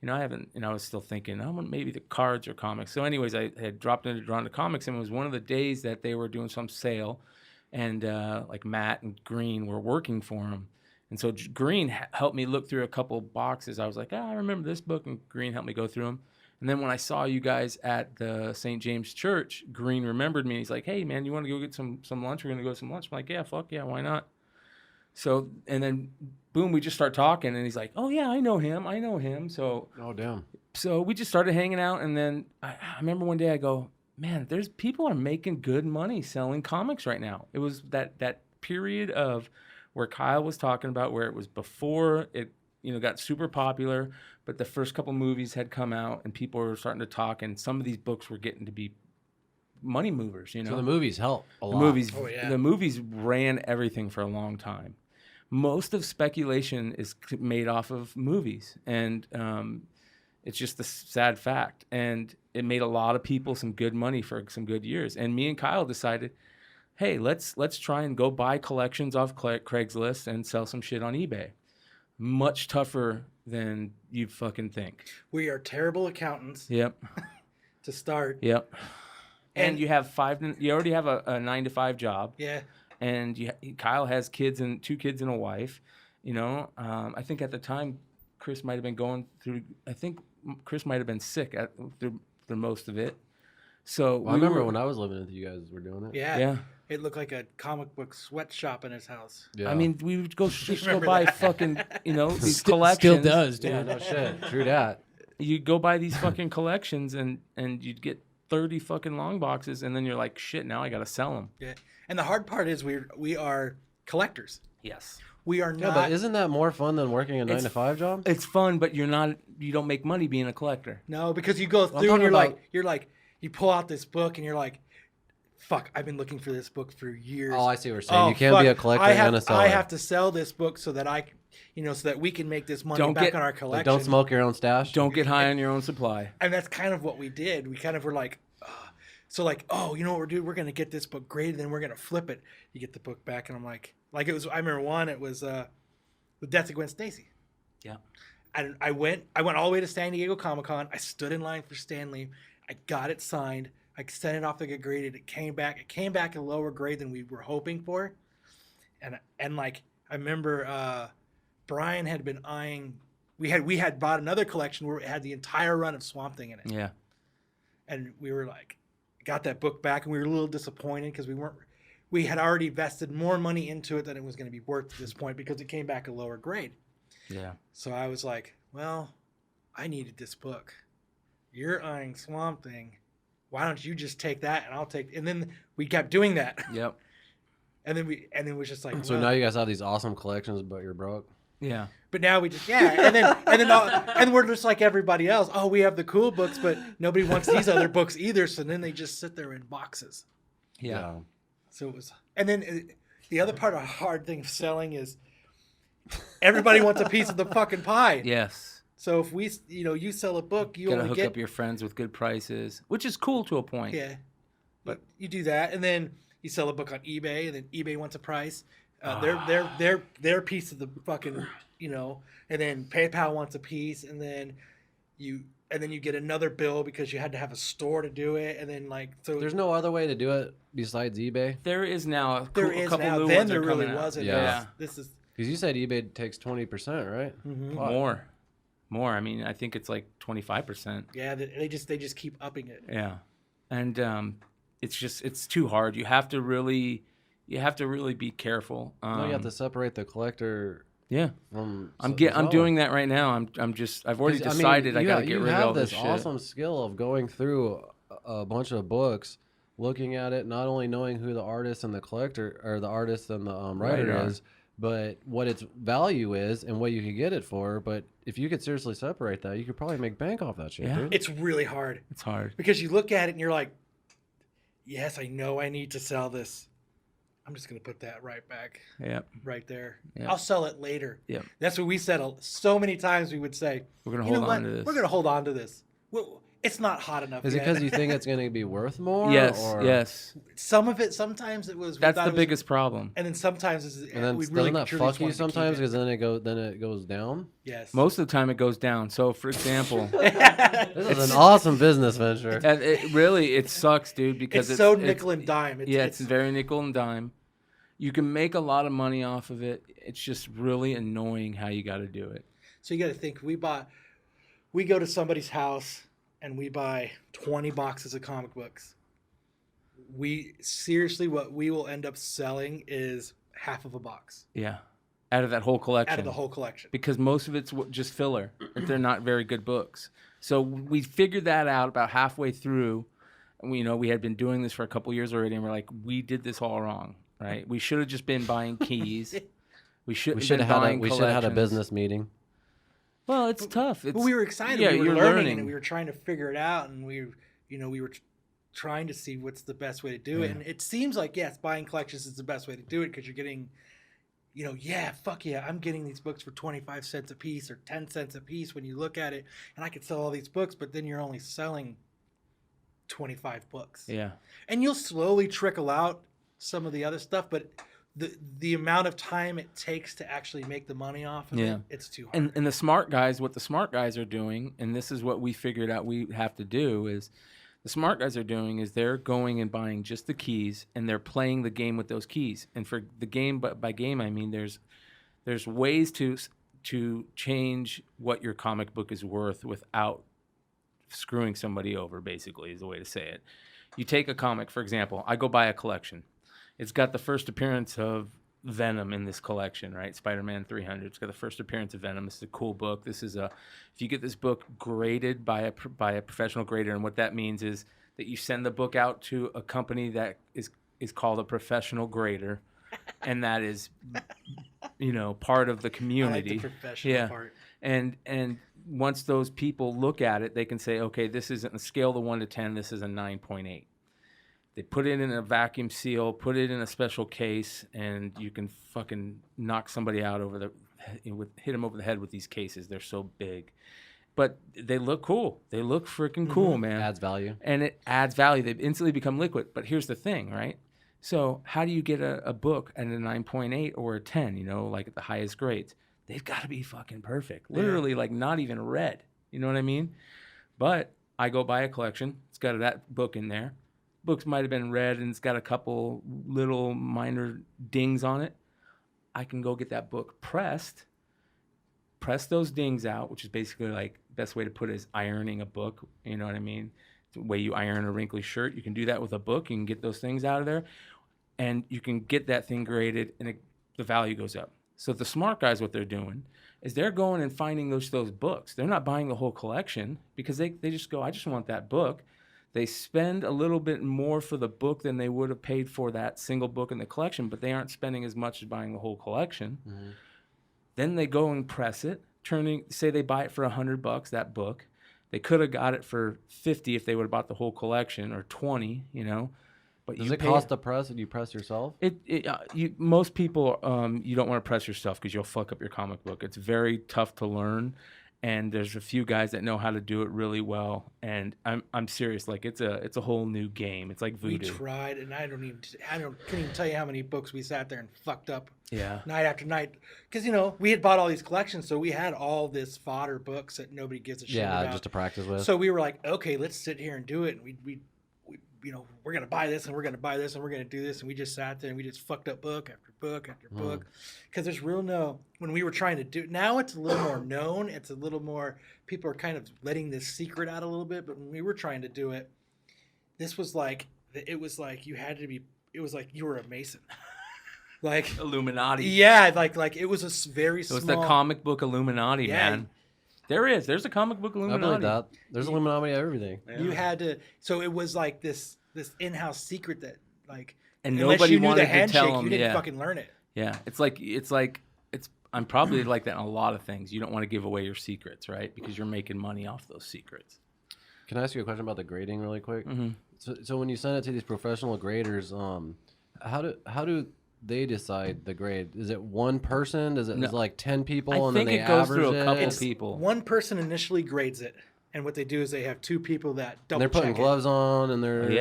I haven't, I was still thinking, maybe the cards or comics. So anyways, I had dropped into Drawn to Comics, and it was one of the days that they were doing some sale. And like Matt and Green were working for him. And so Green helped me look through a couple boxes. I was like, I remember this book, and Green helped me go through them. And then when I saw you guys at the St. James Church, Green remembered me. He's like, hey, man, you want to go get some lunch? We're going to go to some lunch. I'm like, yeah, fuck yeah, why not? So, and then, boom, we just start talking, and he's like, oh, yeah, I know him. So, Oh, damn. So we just started hanging out, and then I remember one day I go, man, there's people are making good money selling comics right now. It was that period of where Kyle was talking about, where it was before it, got super popular, but the first couple movies had come out and people were starting to talk, and some of these books were getting to be money movers, So the movies help a lot. The movies ran everything for a long time. Most of speculation is made off of movies, and it's just a sad fact. And it made a lot of people some good money for some good years. And me and Kyle decided, hey, let's try and go buy collections off Craigslist and sell some shit on eBay. Much tougher than you fucking think. We are terrible accountants. Yep. To start. Yep. And you have you already have a 9-to-5 job. Yeah. And Kyle has two kids and a wife. I think at the time Chris might have been going through. I think Chris might have been sick through most of it. So I remember when I was living with you guys were doing it. Yeah. It looked like a comic book sweatshop in his house. Yeah. I mean, we would just go Remember buy that? fucking, these Still collections. does, dude. Yeah, no shit. True that. You go buy these fucking collections, and you'd get 30 fucking long boxes, and then you're like, shit, now I got to sell them. Yeah. And the hard part is we are collectors. Yes. We are not. Yeah, but isn't that more fun than working a 9-to-5 job? It's fun, but you don't make money being a collector. No, because you go through and you're like, you pull out this book and you're like, fuck, I've been looking for this book for years. Oh, I see what you're saying. You can't be a collector and a seller. I have to sell this book so that so that we can make this money back on our collection. Like, don't smoke your own stash. Don't get high on your own supply. And that's kind of what we did. We kind of were like, you know what we're doing? We're going to get this book graded, then we're going to flip it. You get the book back, and I'm like it was. I remember one. It was The Death of Gwen Stacy. Yeah. And I went all the way to San Diego Comic-Con. I stood in line for Stan Lee. I got it signed. I sent it off to get graded. It came back at a lower grade than we were hoping for. And like I remember Brian had been eyeing. We had bought another collection where it had the entire run of Swamp Thing in it. Yeah. And we were like, got that book back, and we were a little disappointed because we had already invested more money into it than it was going to be worth at this point because it came back a lower grade. Yeah. So I was like, well, I needed this book. You're eyeing Swamp Thing. why don't you just take that and I'll take, and then we kept doing that. Yep. And then it was just like, So well, now you guys have these awesome collections, but you're broke. Yeah. but now we just, and we're just like everybody else. Oh, we have the cool books, but nobody wants these other books either. So then they just sit there in boxes. Yeah. So it was, and then the other part of a hard thing of selling is everybody wants a piece of the fucking pie. Yes. So if we, you sell a book, you Gotta only hook get up your friends with good prices, which is cool to a point. Yeah, But- but you do that, and then you sell a book on eBay, and then eBay wants a price. Their piece of the fucking, and then PayPal wants a piece, and then you get another bill because you had to have a store to do it, and then so There's no other way to do it besides eBay? There is now a there a is couple now. new Then ones there are really coming out. wasn't. Yeah. This is Because you said eBay takes 20%, right? More. I mean, I think it's like 25%. yeah. They just keep upping it. Yeah. And it's too hard. You have to really be careful. No, you have to separate the collector Yeah. from. I'm the seller. doing that right now. I've already 'Cause, decided I you got to have- get you rid of have all this this shit. awesome skill of going through a bunch of books, looking at it, not only knowing who the artist and the collector, or the artist and the writer Writer. is, but what its value is and what you could get it for. But if you could seriously separate that, you could probably make bank off that shit, Yeah. dude. It's really hard It's hard. because you look at it and you're like, yes, I know I need to sell this. I'm just gonna put that right back. Yep. Right there. Yeah. I'll sell it later. Yeah. That's what we said so many times. We would say, We're gonna you know hold what? on to this. We're going to hold on to this. Well, it's not hot enough Is it yet. because you think it's going to be worth more? Yes. Or... Yes. Some of it, sometimes it was. we That's thought the it was- biggest problem. And then sometimes And then we really doesn't that truly just fuck you wanted to keep sometimes? it. Because then it goes down. Yes. Most of the time, it goes down. So, for example, This is an awesome business venture. and it sucks, dude, because it's so nickel and dime. It's very nickel and dime. You can make a lot of money off of it. It's just really annoying how you got to do it. So you got to think. We go to somebody's house and we buy 20 boxes of comic books. What we will end up selling is half of a box Yeah, out of that whole collection. out of the whole collection. Because most of it's just filler. If they're not very good books. So we figured that out about halfway through. And we had been doing this for a couple years already, and we're like, we did this all wrong, right? We should have just been buying keys. We should have had a business meeting. Well, it's tough. But we were excited. Yeah, we were you're learning, and we were trying to figure it out, and we were trying to see what's the best way to do it. And it seems like, yes, buying collections is the best way to do it because you're getting, fuck yeah, I'm getting these books for 25 cents a piece or 10 cents a piece when you look at it, and I could sell all these books, but then you're only selling 25 books. Yeah. And you'll slowly trickle out some of the other stuff, but the amount of time it takes to actually make the money off of it, it's too hard. And the smart guys, what the smart guys are doing, and this is what we figured out we have to do, is the smart guys are doing is they're going and buying just the keys, and they're playing the game with those keys. And for the game, but by game I mean there's ways to change what your comic book is worth without screwing somebody over, basically, is the way to say it. You take a comic, for example, I go buy a collection. It's got the first appearance of Venom in this collection, right? Spider-Man 300. It's got the first appearance of Venom. This is a cool book. If you get this book graded by a professional grader, and what that means is that you send the book out to a company that is called a professional grader, and that is, part of the community. I like the professional part. And once those people look at it, they can say, okay, this is on a scale of 1 to 10. This is a 9.8. They put it in a vacuum seal, put it in a special case, and you can fucking knock somebody out hit them over the head with these cases. They're so big. But they look cool. They look freaking cool, man. Adds value. And it adds value. They instantly become liquid. But here's the thing, right? So how do you get a book at a 9.8 or a 10, like at the highest grades? They've got to be fucking perfect. Literally, like not even red. You know what I mean? But I go buy a collection. It's got that book in there. Books might have been read and it's got a couple little minor dings on it. I can go get that book press those dings out, which is basically like best way to put it is ironing a book. You know what I mean? The way you iron a wrinkly shirt, you can do that with a book. You can get those things out of there, and you can get that thing graded, and the value goes up. So the smart guys, what they're doing is they're going and finding those books. They're not buying the whole collection because they just go, I just want that book. They spend a little bit more for the book than they would have paid for that single book in the collection, but they aren't spending as much as buying the whole collection. Mm-hmm. Then they go and press it, say they buy it for $100, that book. They could have got it for $50 if they would have bought the whole collection, or $20, But Does it cost to press and you press yourself? Most people, you don't want to press yourself because you'll fuck up your comic book. It's very tough to learn, and there's a few guys that know how to do it really well. And I'm serious, like it's a whole new game. It's like voodoo. We tried, and I couldn't even tell you how many books we sat there and fucked up. Yeah. Night after night, because we had bought all these collections, so we had all this fodder books that nobody gives a shit about. Yeah, just to practice with. So we were like, okay, let's sit here and do it. And we we're gonna buy this, and we're gonna buy this, and we're gonna do this, and we just sat there and we just fucked up book after book after book, because there's when we were trying to do. Now it's a little more known. It's a little more, people are kind of letting this secret out a little bit. But when we were trying to do it, this was like, it was like you had to be. It was like you were a Mason. Like Illuminati. Yeah, like it was a very small. It was the comic book Illuminati, Yeah. man. There's a comic book I Illuminati. believe that. There's Illuminati everything. Yeah. You had to. So it was like this in-house secret that And unless nobody you knew wanted the to handshake, tell them. you didn't Yeah, fucking learn it. yeah. I'm probably like that in a lot of things. You don't want to give away your secrets, right? Because you're making money off those secrets. Can I ask you a question about the grading really quick? Mm-hmm. So when you send it to these professional graders, how do they decide the grade? Is it one person? Is it like 10 people I and think then they it goes average through a couple it? people. One person initially grades it, and what they do is they have two people that And double they're putting check gloves on and they're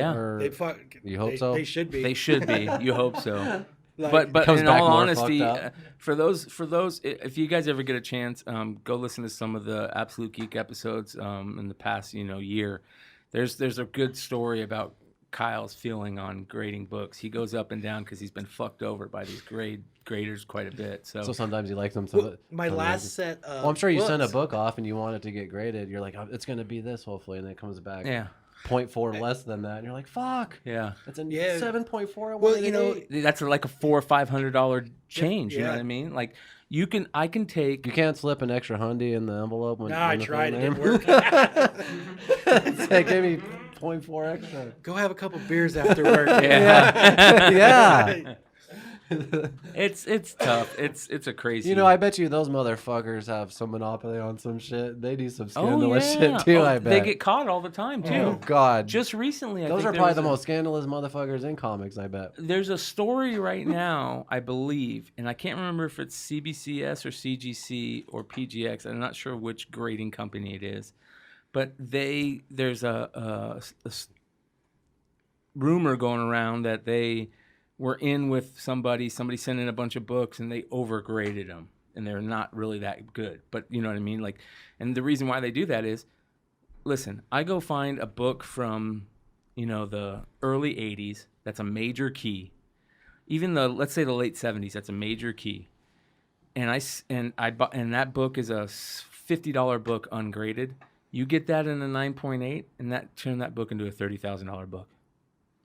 you hope so? They should be. They should be. You hope so. Like, But Comes in back all more honesty, fucked up. for those, if you guys ever get a chance, go listen to some of the Absolute Geek episodes in the past, year. There's a good story about Kyle's feeling on grading books. He goes up and down because he's been fucked over by these graders quite a bit. So sometimes you like them. my last set of Well, I'm sure you send a books- book off and you want it to get graded. You're like, oh, it's going to be this hopefully, and then it comes back yeah, 0.4 less than that, and you're like, fuck. yeah. It's a Yeah. 7.4. I Well, wanted an 8. That's like a $400 or $500 change. You know Yeah. what I mean? Like I can take. You can't slip an extra hundy in the envelope. When, No, I when the tried. full It name- didn't work. Say, give me 0.4 extra. Go have a couple beers after work. Yeah. Yeah. It's tough. It's a crazy. I bet you those motherfuckers have some monopoly on some shit. They do some Oh, scandalous yeah. shit too, Oh, I bet. They get caught all the time too. Oh, God. Just recently, I Those think are there probably was the a- most scandalous motherfuckers in comics, I bet. There's a story right now, I believe, and I can't remember if it's CBCS or CGC or PGX. I'm not sure which grading company it is, but there's a rumor going around that they were in with somebody sent in a bunch of books and they overgraded them, and they're not really that good. But you know what I mean? Like, and the reason why they do that is, listen, I go find a book from the early 80s that's a major key, even let's say the late 70s, that's a major key, and that book is a $50 book ungraded. You get that in a 9.8, and that turn that book into a $30,000 book.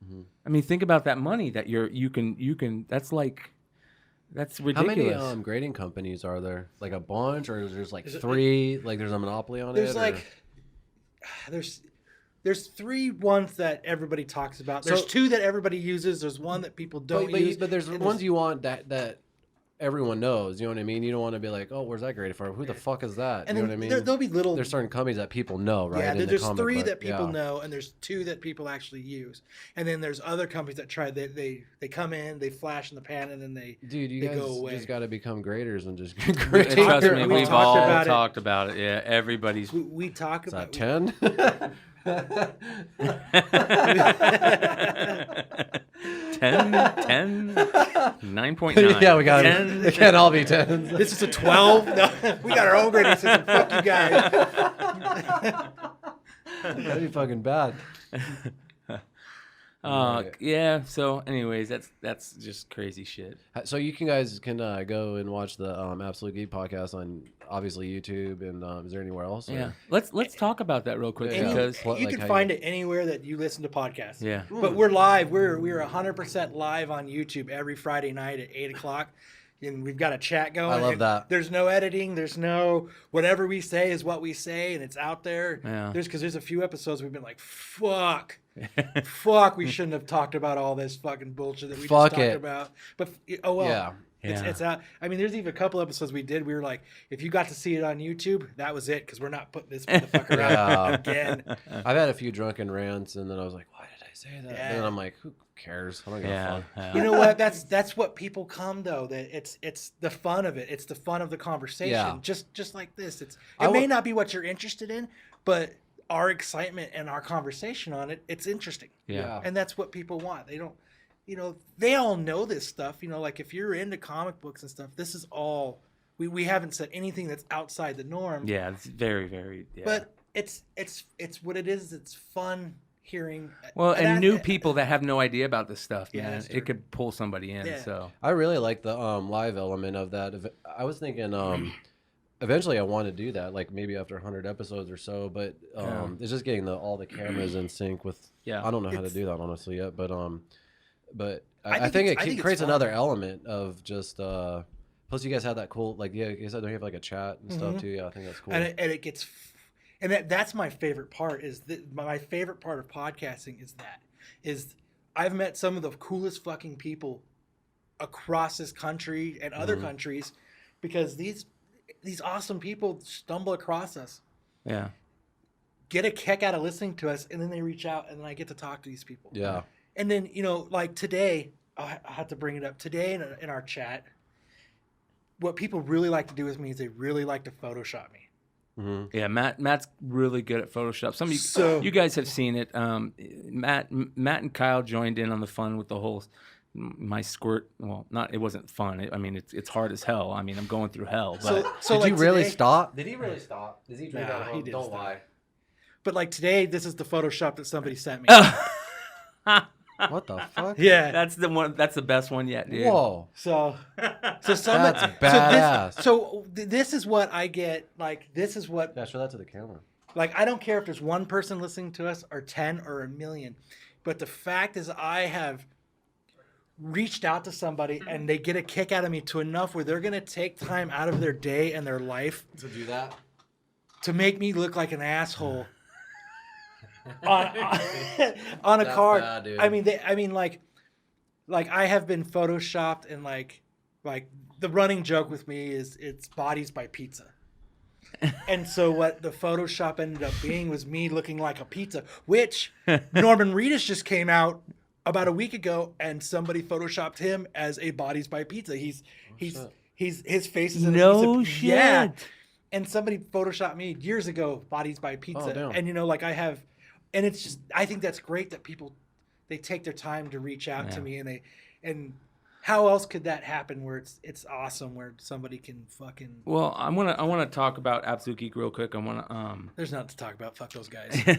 Mm-hmm. I mean, think about that money that you can. That's ridiculous. How many grading companies are there? Like a bunch, or there's like Is it- 3? Like there's a monopoly on There's it? like, there's 3 ones that everybody talks about. There's So- 2 that everybody uses. There's 1 that people don't use. But there's and ones you want that everyone knows. You know what I mean? You don't want to be like, oh, where's that graded for? Who the fuck is that? and you know then what I mean? there'll be little. There's certain companies that people know, right? Yeah, in the there's comic 3 book. that people Yeah. know, and there's 2 that people actually use. And then there's other companies that try. They come in, they flash in the pan, and then they. Dude, you they guys go away. just got to become graders and just And grade. trust me, we we've talked all about it. talked about it. Yeah, everybody's. We talk Is about that 10? 10, 9.9. Yeah, we got 10. it. Can't all be 10s. This is a 12. No, we got our own grading system. Fuck you guys. That'd be fucking bad. Right. Yeah. So, anyways, that's just crazy shit. So you guys can go and watch the Absolute Geek podcast on obviously YouTube, and is there anywhere else? or- Yeah. Let's talk about that real quick Yeah. because Pl- You like can how find you- it anywhere that you listen to podcasts. yeah. But we're live. We're 100% live on YouTube every Friday night at 8 o'clock. and we've got a chat going. I love and that. There's no editing. There's no whatever we say is what we say, and it's out there. Yeah. There's a few episodes we've been like, fuck, we shouldn't have talked about all this fucking bullshit that we just talked about. But oh well. Yeah. It's out. I mean, there's even a couple episodes we did. We were like, if you got to see it on YouTube, that was it, because we're not putting this motherfucker out again. I've had a few drunken rants, and then I was like, why did I say that? Yeah. And then I'm like, who cares? I'm not gonna fuck. You know what? That's what people come though. That it's the fun of it. It's the fun of the conversation. Yeah. Just like this. It may not be what you're interested in, but our excitement and our conversation on it, it's interesting. Yeah. And that's what people want. They don't. They all know this stuff. Like if you're into comic books and stuff, this is all. We haven't said anything that's outside the norm. Yeah, it's very, very. Yeah. But it's what it is. It's fun hearing. Well, and new people that have no idea about this stuff, Yeah, man, that's true. it could pull somebody in. Yeah. So I really like the live element of that. I was thinking eventually I want to do that, like maybe after 100 episodes or so. But it's just getting all the cameras in sync with. Yeah. I don't know how to do that honestly yet, but I think think it's creates fun. another element of just. Plus, you guys have that cool, like, yeah, you said don't you have like a chat and stuff too? Yeah, I think that's cool. And it gets, and that's my favorite part. My favorite part of podcasting is I've met some of the coolest fucking people across this country and other countries, because these awesome people stumble across us, yeah, get a kick out of listening to us, and then they reach out, and then I get to talk to these people. Yeah. And then like today, I have to bring it up today in our chat. What people really like to do with me is they really like to Photoshop me. Mm-hmm. yeah. Matt's really good at Photoshop. Some of you guys have seen it. Matt and Kyle joined in on the fun with the whole my squirt. Well, it wasn't fun. I mean, it's hard as hell. I mean, I'm going through hell. But So Did like you really today- stop? Did he really stop? Did he drink Nah, that he whole? didn't Don't stop. lie. But like today, this is the Photoshop that somebody sent me. What the fuck? Yeah. that's the one. That's the best one yet, dude. Whoa. So somebody. That's badass. So this is what I get. Like this is what. Yeah, show that to the camera. Like I don't care if there's one person listening to us or 10 or a million, but the fact is I have reached out to somebody and they get a kick out of me to enough where they're gonna take time out of their day and their life To do that? to make me look like an asshole on a That's card. bad, dude. I mean, like I have been photoshopped, and like the running joke with me is it's bodies by pizza. And so what the Photoshop ended up being was me looking like a pizza, which Norman Reedus just came out about a week ago, and somebody photoshopped him as a bodies by pizza. His face is in a piece of, shit. Yeah. And somebody photoshopped me years ago, bodies by pizza. damn. And like I have, and it's just, I think that's great that people, they take their time to reach out to me, and how else could that happen where it's awesome where somebody can fucking. Well, I wanna talk about Absolute Geek real quick. I wanna There's nothing to talk about. Fuck those guys.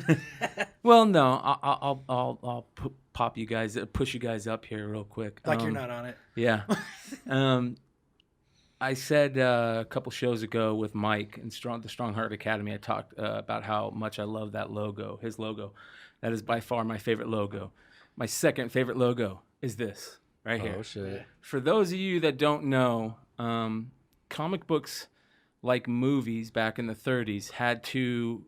Well, no, I'll pop you guys, push you guys up here real quick. Like you're not on it. Yeah. I said a couple shows ago with Mike and the Strong Heart Academy, I talked about how much I love that logo, his logo. That is by far my favorite logo. My second favorite logo is this right here. Oh shit. For those of you that don't know, comic books, like movies back in the 30s, had to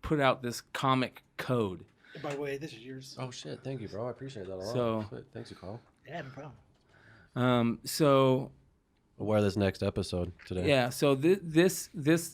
put out this comic code. By the way, this is yours. Oh shit. Thank you, bro. I appreciate that a lot. So- Shit, thanks, you, Carl. Yeah, no problem. So I'll wear this next episode today. yeah, so this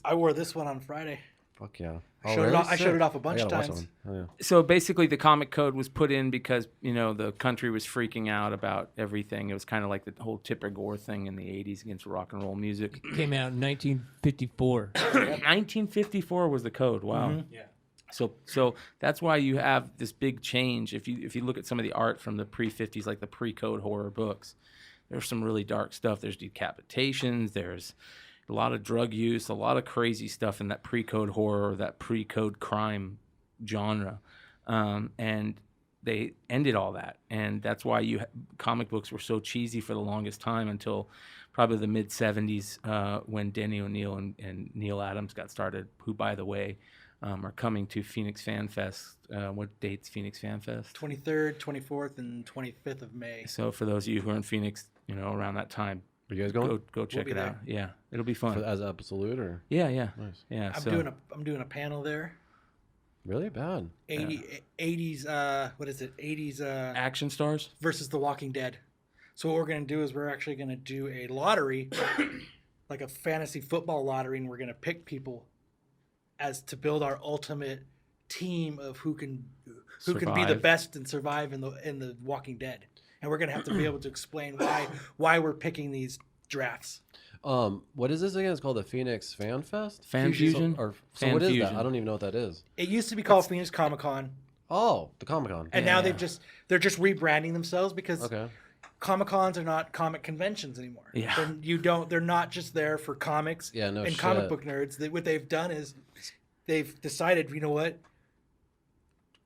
I wore this one on Friday. Fuck yeah. I showed it off a bunch of I gotta watch times. that one. Oh, yeah. So basically, the comic code was put in because the country was freaking out about everything. It was kind of like the whole Tipper Gore thing in the '80s against rock and roll music. Came out in 1954. 1954 was the code. Wow. Mm-hmm. Yeah. So that's why you have this big change. If you look at some of the art from the pre-50s, like the pre-code horror books, there's some really dark stuff. There's decapitations. There's a lot of drug use, a lot of crazy stuff in that pre-code horror, that pre-code crime genre. And they ended all that. And that's why comic books were so cheesy for the longest time until probably the mid-'70s when Denny O'Neil and Neil Adams got started, who, by the way, are coming to Phoenix Fan Fest. What date's Phoenix Fan Fest? 23rd, 24th, and 25th of May. So for those of you who are in Phoenix, around that time, Are you guys going? go check be it out. there. Yeah, it'll be fun. As Absolute or? Yeah. Nice. Yeah. I'm doing a panel there. Really bad. 80s. What is it? 80s. Action stars. Versus The Walking Dead. So what we're gonna do is we're actually gonna do a lottery, like a fantasy football lottery, and we're gonna pick people as to build our ultimate team of who can be the Survive. best and survive in the Walking Dead. And we're gonna have to be able to explain why we're picking these drafts. What is this again? It's called the Phoenix Fan Fest? Fan Fusion? Or so Fan what is Fusion. that? I don't even know what that is. It used to be called Phoenix Comic Con, Oh, the Comic Con. and now they're just rebranding themselves because Okay. Comic Cons are not comic conventions anymore. Yeah. They're not just there for comics Yeah, no and shit. comic book nerds. What they've done is they've decided, you know what?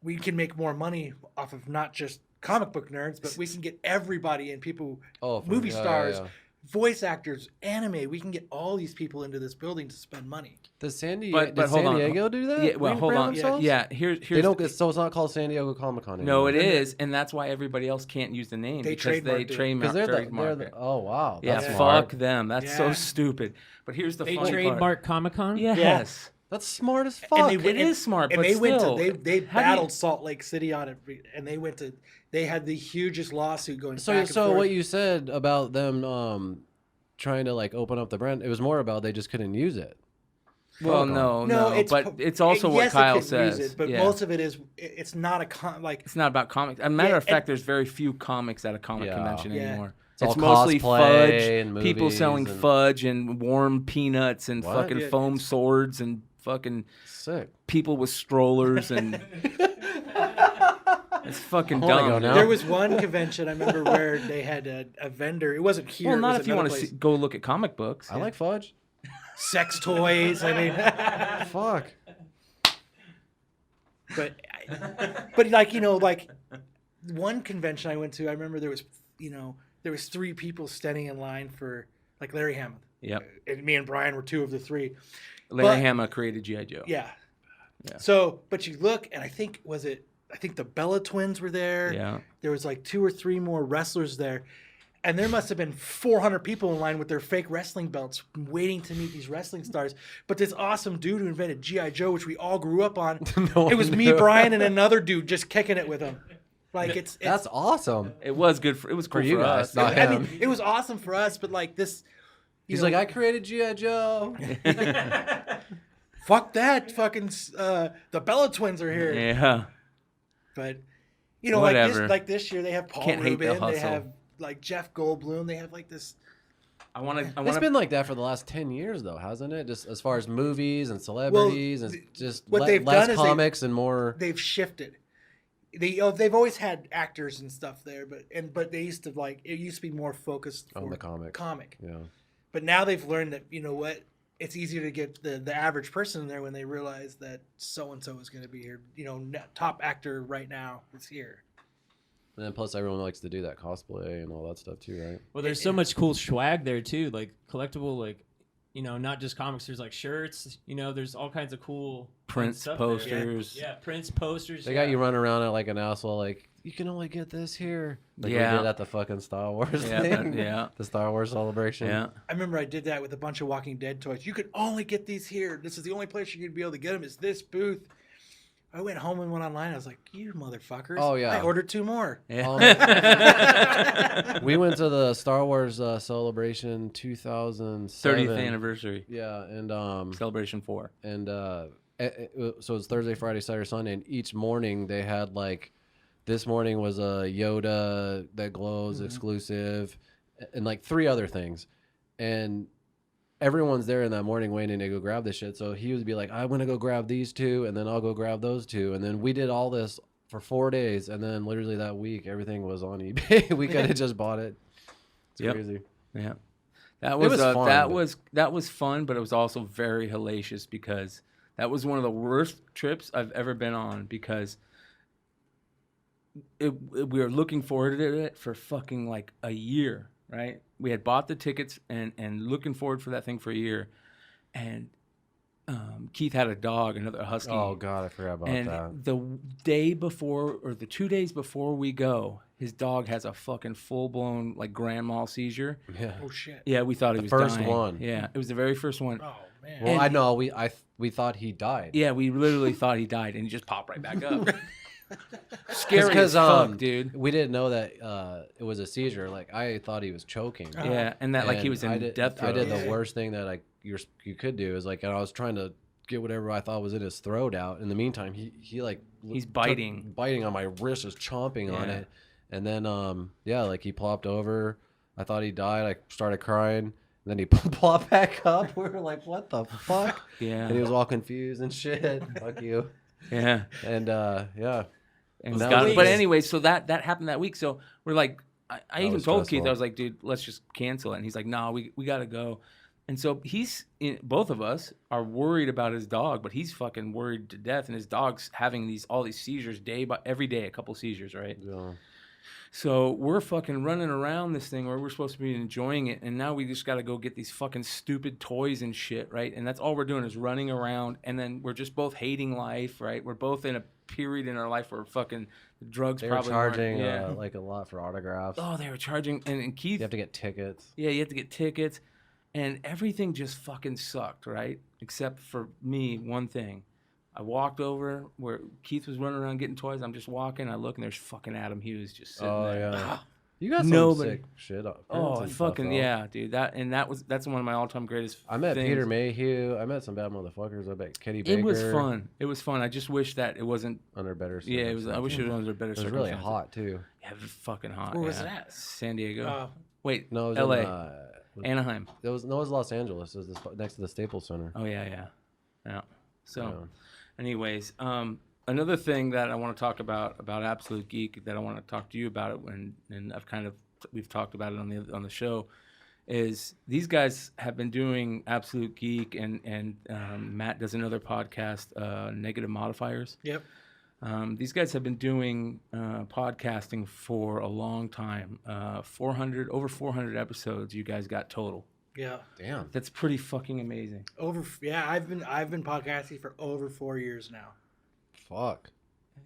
We can make more money off of not just comic book nerds, but we can get everybody and people, movie stars, voice actors, anime. We can get all these people into this building to spend money. Does San But hold on. Diego do that? Yeah. Well, hold Rebrand on. themselves? Yeah. Here's They don't. So it's not called San Diego Comic Con anymore. No, it is, and that's why everybody else can't use the name They because they trademarked it. Because they're trademark the. it. Oh wow. Yeah, That's Yeah. smart. fuck them. That's so Yeah. stupid. But here's the They funny part. trademark Comic-Con? Yes. That's smart as fuck. It is smart, and but they went still, to they how do you- battled Salt Lake City on it, and they had the hugest lawsuit going. back and So forth. what you said about them trying to like open up the brand, it was more about they just couldn't use it. Well, no, but it's also what yes, Kyle it can use says. it, but Yeah. most of it is it's not a like It's not about comics. As a matter Yeah, of fact, and- there's very few comics at a comic Yeah. convention Yeah. anymore. It's all mostly cosplay fudge, and people movies selling and- fudge and warm peanuts and What? fucking Yeah, foam it's- swords and fucking Sick. people with strollers and it's fucking I wanna dumb. go dude. now. there was one convention I remember where they had a vendor. It wasn't here. Well, it not was if you another want to place. go look at comic books. I like fudge. Sex toys. I mean, Fuck. but like one convention I went to, I remember there was 3 people standing in line for like Larry Hammond. Yep. And me and Brian were 2 of the 3. Larry But- Hama created G.I. Joe. Yeah. Yeah. So, but you look, and I think the Bella twins were there. Yeah. There was like 2 or 3 more wrestlers there. And there must have been 400 people in line with their fake wrestling belts waiting to meet these wrestling stars. But this awesome dude who invented G.I. Joe, which we all grew up on, No it was one me, knew. Brian, and another dude just kicking it with him. Like it's That's awesome. It was good for. It was cool For you for guys, us. not I him. mean, it was awesome for us, but like this, He's like, I created G.I. Joe. fuck that, fucking the Bella twins are here. Yeah. But Whatever. like this year they have Paul Can't hate the Rubin, they hustle. have like Jeff Goldblum, they have like this. I want It's to. been like that for the last 10 years, though, hasn't it? Just as far as movies and celebrities and just what they've less done is comics and more. They've shifted. They've always had actors and stuff there, but they used to it used to be more focused On for the comic. Yeah. But now they've learned that it's easier to get the average person in there when they realize that so and so is going to be here. Top actor right now is here. And then plus everyone likes to do that cosplay and all that stuff too, right? Well, there's so much cool swag there too, like collectible, like not just comics. There's like shirts. There's all kinds of cool Prints, stuff there. posters. Yeah, prints, posters. They got you running around like an asshole, like you can only get this here. Like Yeah. we did at the fucking Star Wars Yeah, thing. yeah. The Star Wars celebration. Yeah. I remember I did that with a bunch of Walking Dead toys. You could only get these here. This is the only place you're going to be able to get them is this booth. I went home and went online. I was like, you motherfuckers. Oh, yeah. I ordered 2 more. Yeah. We went to the Star Wars celebration 2007. 30th anniversary Yeah, and celebration 4. and so it's Thursday, Friday, Saturday, Sunday, and each morning they had like, this morning was a Yoda that glows exclusive, and like 3 other things, and everyone's there in that morning waiting to go grab this shit. So he would be like, I'm gonna go grab these 2, and then I'll go grab those 2, and then we did all this for 4 days, and then literally that week everything was on eBay. We could have just bought it. It's Yep. crazy. Yeah. That was, fun, that was fun, but it was also very hellacious because that was one of the worst trips I've ever been on because we were looking forward to it for fucking like a year, right? We had bought the tickets and looking forward for that thing for a year, and Keith had a dog, another husky. Oh God, I forgot about and that. the day before, or the 2 days before we go, his dog has a fucking full-blown like grand mal seizure. Yeah. Oh shit. Yeah, we thought he The was first dying. one. Yeah, it was the very first one. Oh man. Well, And I know we thought he died. Yeah, we literally thought he died, and he just popped right back up. Scary Because as fuck, dude. we didn't know that it was a seizure. Like I thought he was choking. Yeah, and that like he And was in I did, death I did throes. the worst thing that you could do is like, and I was trying to get whatever I thought was in his throat out. In the meantime, he like He's biting. biting on my wrist, just chomping on Yeah. it. And then like he plopped over. I thought he died. I started crying. And then he plopped back up. We were like, what the fuck? Yeah, And he was all confused and shit. Fuck you. yeah. And yeah. And That got, was- but anyway, so that happened that week. So we're like, I even was told Keith, stressful. I was like, dude, let's just cancel it. And he's like, no, we got to go. And so both of us are worried about his dog, but he's fucking worried to death. And his dog's having all these seizures every day, a couple seizures, right? Yeah. So we're fucking running around this thing where we're supposed to be enjoying it, and now we just got to go get these fucking stupid toys and shit, right? And that's all we're doing is running around, and then we're just both hating life, right? We're both in a period in our life where fucking the drugs They were probably weren't- charging yeah. like a lot for autographs. Oh, they were charging, and Keith, You have to get tickets. yeah, you have to get tickets, and everything just fucking sucked, right? Except for me, one thing. I walked over where Keith was running around getting toys. I'm just walking. I look, and there's fucking Adam Hughes just sitting Oh there. yeah. You got some Nobody- sick shit up. Oh, fucking yeah, dude. That's one of my all-time greatest. I met things. Peter Mayhew. I met some bad motherfuckers. I met Kenny Baker. It was fun. It was fun. I just wish that it wasn't. Under better. Yeah, it was. I wish it was under better It was circumstances. really hot too. Yeah, it was fucking hot. Where was yeah. it at? San Diego. Oh. Wait, No, it was L.A. In, Anaheim. it was Los Angeles. It was next to the Staples Center. Oh yeah. So, Yeah. anyways, another thing that I want to talk about Absolute Geek that I want to talk to you about it, and we've talked about it on the show, is these guys have been doing Absolute Geek, and Matt does another podcast, Negative Modifiers. Yep. These guys have been doing podcasting for a long time. Over 400 episodes you guys got total. Yeah. Damn. That's pretty fucking amazing. I've been podcasting for over 4 years now. Fuck.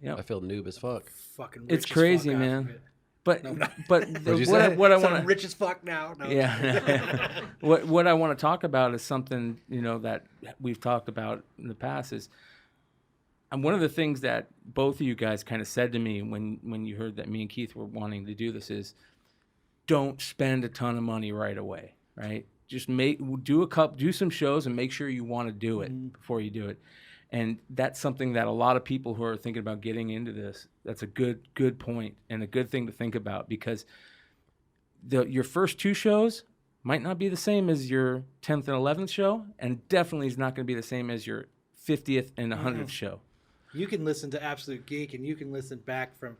Yep. I feel noob as fuck. Fucking rich It's as crazy, fuck man. after it. But No, no. but What'd you say? what I So I'm want to rich as fuck now. No. yeah what I want to talk about is something that we've talked about in the past is, and one of the things that both of you guys kind of said to me when you heard that me and Keith were wanting to do this is, don't spend a ton of money right away, right? Just do some shows and make sure you want to do it before you do it. And that's something that a lot of people who are thinking about getting into this, that's a good point and a good thing to think about, because your first 2 shows might not be the same as your 10th and 11th show, and definitely is not going to be the same as your 50th and 100th show. You can listen to Absolute Geek, and you can listen back from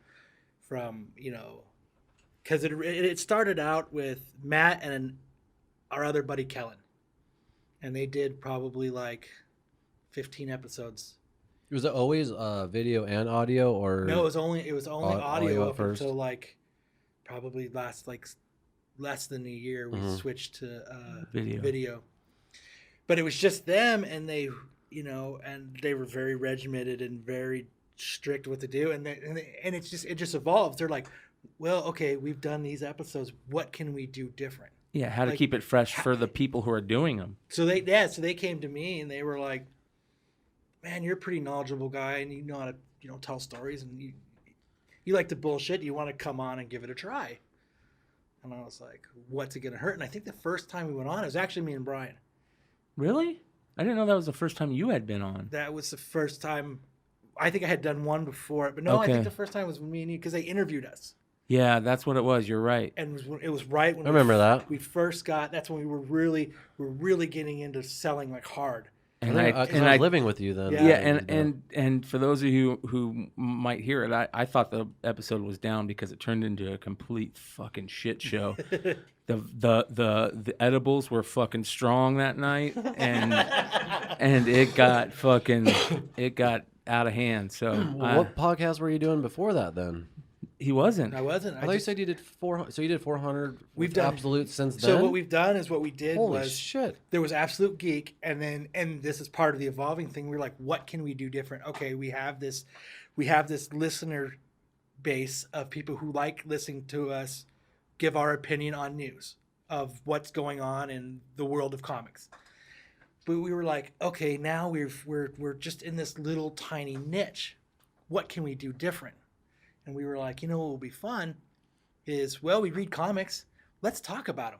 because it started out with Matt and our other buddy Kellen, and they did probably like 15 episodes. Was it always video and audio, or No, it was only audio audio at up first? until like probably last like less than a year. We switched to video, but it was just them, and they were very regimented and very strict what to do, and it just evolved. They're like, well, okay, we've done these episodes. What can we do different? Yeah, how to Like, keep it fresh for the people who are doing them. So they came to me and they were like, man, you're a pretty knowledgeable guy, and you know how to tell stories, and you like to bullshit. You want to come on and give it a try? And I was like, what's it gonna hurt? And I think the first time we went on, it was actually me and Brian. Really? I didn't know that was the first time you had been on. That was the first time. I think I had done one before, but no, I Okay. think the first time was me and you, because they interviewed us, Yeah, that's what it was. You're right. and it was right when I remember that. we first got. That's when we were really getting into selling like hard. And I was living with you then. Yeah. and for those of you who might hear it, I thought the episode was down because it turned into a complete fucking shit show. The edibles were fucking strong that night, and it got out of hand. So What podcast were you doing before that then? He wasn't. I wasn't. I thought you said you did 400. So you did 400. We've with done- Absolute since then. So what we've done is what we did Holy was shit! there was Absolute Geek, and this is part of the evolving thing. We're like, what can we do different? Okay, we have this listener base of people who like listening to us give our opinion on news of what's going on in the world of comics. But we were like, okay, now we're just in this little tiny niche. What can we do different? And we were like, what will be fun is, well, we read comics. Let's talk about them.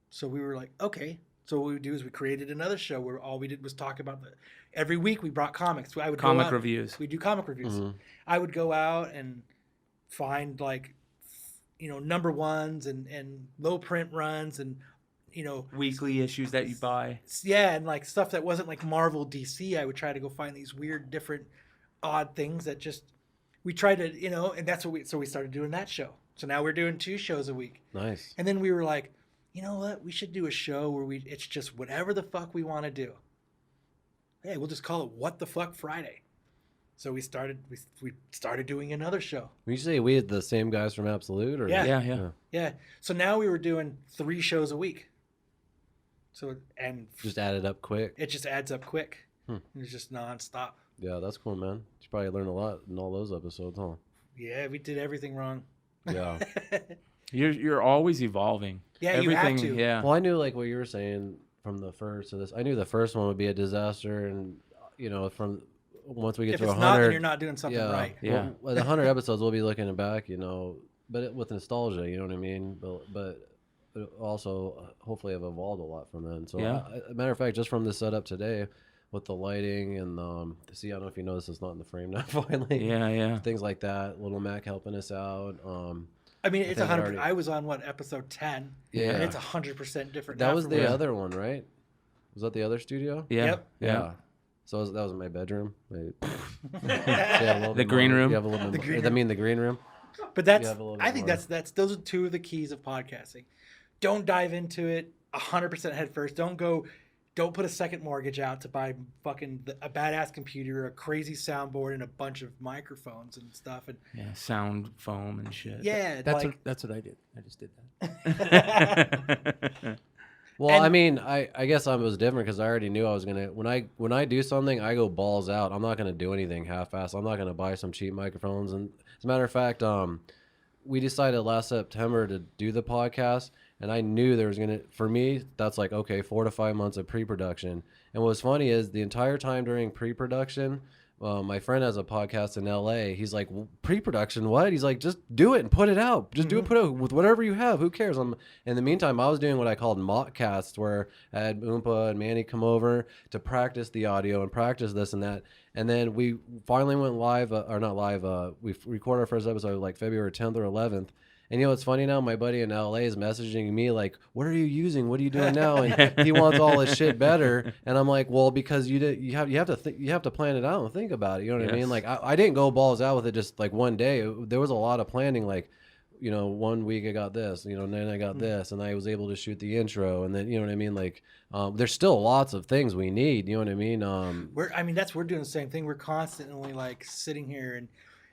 So we were like, okay. So what we would do is we created another show where all we did was talk about every week we brought comics. I would go Comic out, reviews. We do comic reviews. Mhm. I would go out and find number ones and low print runs and Weekly issues that you buy. yeah, and like stuff that wasn't like Marvel, DC. I would try to go find these weird, different, odd things that just we tried to and that's what we started doing that show. So now we're doing 2 shows a week. Nice. And then we were like, you know what? We should do a show where it's just whatever the fuck we want to do. Hey, we'll just call it What the Fuck Friday. So we started doing another show. When you say we had the same guys from Absolute, or Yeah. Yeah. Yeah. So now we were doing 3 shows a week. So just added up quick. it just adds up quick. Hmm. It's just nonstop. Yeah, that's cool, man. You probably learned a lot in all those episodes, huh? Yeah, we did everything wrong. Yeah. You're always evolving. Yeah, you have to. Yeah. Well, I knew like what you were saying from the first to this. I knew the first one would be a disaster, and from once we get If to it's not, then 100, you're not doing something yeah, right. Yeah. Well, the 100 episodes, we'll be looking back, but with nostalgia, you know what I mean. But also, hopefully, have evolved a lot from then. So, Yeah. a matter of fact, just from the setup today, with the lighting and see, I don't know if you noticed, it's not in the frame now. Finally, Yeah. things like that. Little Mac helping us out. I mean, it's think 100. already- I was on episode 10. Yeah. And it's 100% different. That now was from the what- other one, right? Was that the other studio? Yeah. Yep. Yeah. So that was in my bedroom. So you have a little The bit green more- room? You have a little bit The green more, I mean, the green room. But that's. You have a little I bit think more. that's those are 2 of the keys of podcasting. Don't dive into it 100% head first. Don't put a second mortgage out to buy fucking a badass computer, a crazy soundboard, and a bunch of microphones and stuff. And Yeah. Sound foam and shit. yeah, That's like what I did. I just did that. Well, And- I mean, I guess I was different because I already knew I was gonna. When I do something, I go balls out. I'm not gonna do anything half-assed. I'm not gonna buy some cheap microphones. And as a matter of fact, we decided last September to do the podcast, and I knew there was for me, that's like, okay, 4 to 5 months of pre-production. And what's funny is the entire time during pre-production, my friend has a podcast in LA. He's like, well, pre-production, what? He's like, just do it and put it out. Just do it, put it out with whatever you have. Who cares? In the meantime, I was doing what I called mock casts, where I had Oompa and Manny come over to practice the audio and practice this and that. And then we finally went live, or not live. We recorded our first episode like February 10th or 11th. And it's funny now, my buddy in LA is messaging me like, what are you using? What are you doing now? And he wants all his shit better. And I'm like, well, because you have to plan it out and think about it. You know what I mean? Yes. Like I didn't go balls out with it just like one day. There was a lot of planning. Like, 1 week I got this, then I got this, and I was able to shoot the intro. And then, you know what I mean? Like, there's still lots of things we need. You know what I mean? we're doing the same thing. We're constantly like sitting here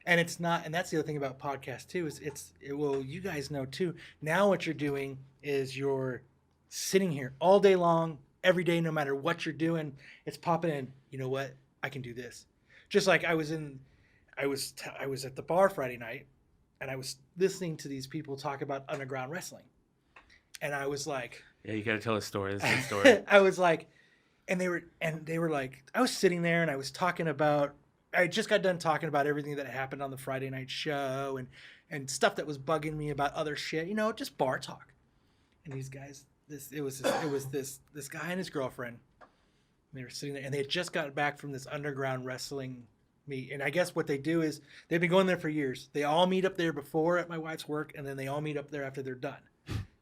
and it's not, and that's the other thing about podcasts too, is you guys know too, now what you're doing is you're sitting here all day long, every day, no matter what you're doing, it's popping in, you know what, I can do this. Just like I was at the bar Friday night, and I was listening to these people talk about underground wrestling. And I was like, Yeah. You got to tell a story. This is a story. I was like, and they were like, I was sitting there and I was talking about, I just got done talking about everything that happened on the Friday night show and stuff that was bugging me about other shit, just bar talk. And these guys, it was this guy and his girlfriend. They were sitting there and they had just gotten back from this underground wrestling meet. And I guess what they do is they've been going there for years. They all meet up there before at my wife's work, and then they all meet up there after they're done.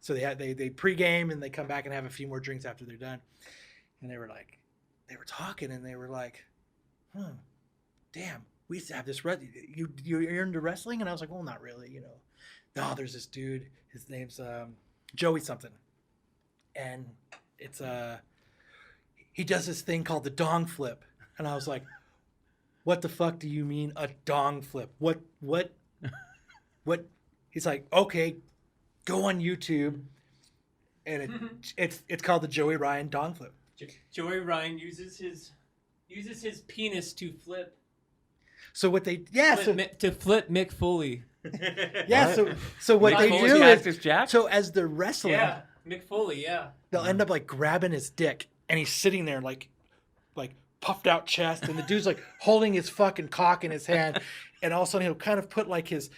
So they pregame and they come back and have a few more drinks after they're done. And they were talking and they were like, damn, we used to have this. You're into wrestling? And I was like, well, not really, No, there's this dude. His name's Joey something. And it's he does this thing called the dong flip. And I was like, what the fuck do you mean a dong flip? What what? He's like, okay, go on YouTube, and it's called the Joey Ryan dong flip. Joey Ryan uses his penis to flip. So what they To flip Mick Foley. so what Mick they Foley do Cactus is Jack? so as they're wrestling, Yeah, Mick Foley. Yeah. they'll end up like grabbing his dick, and he's sitting there like puffed out chest, and the dude's like holding his fucking cock in his hand, and all of a sudden he'll kind of put like his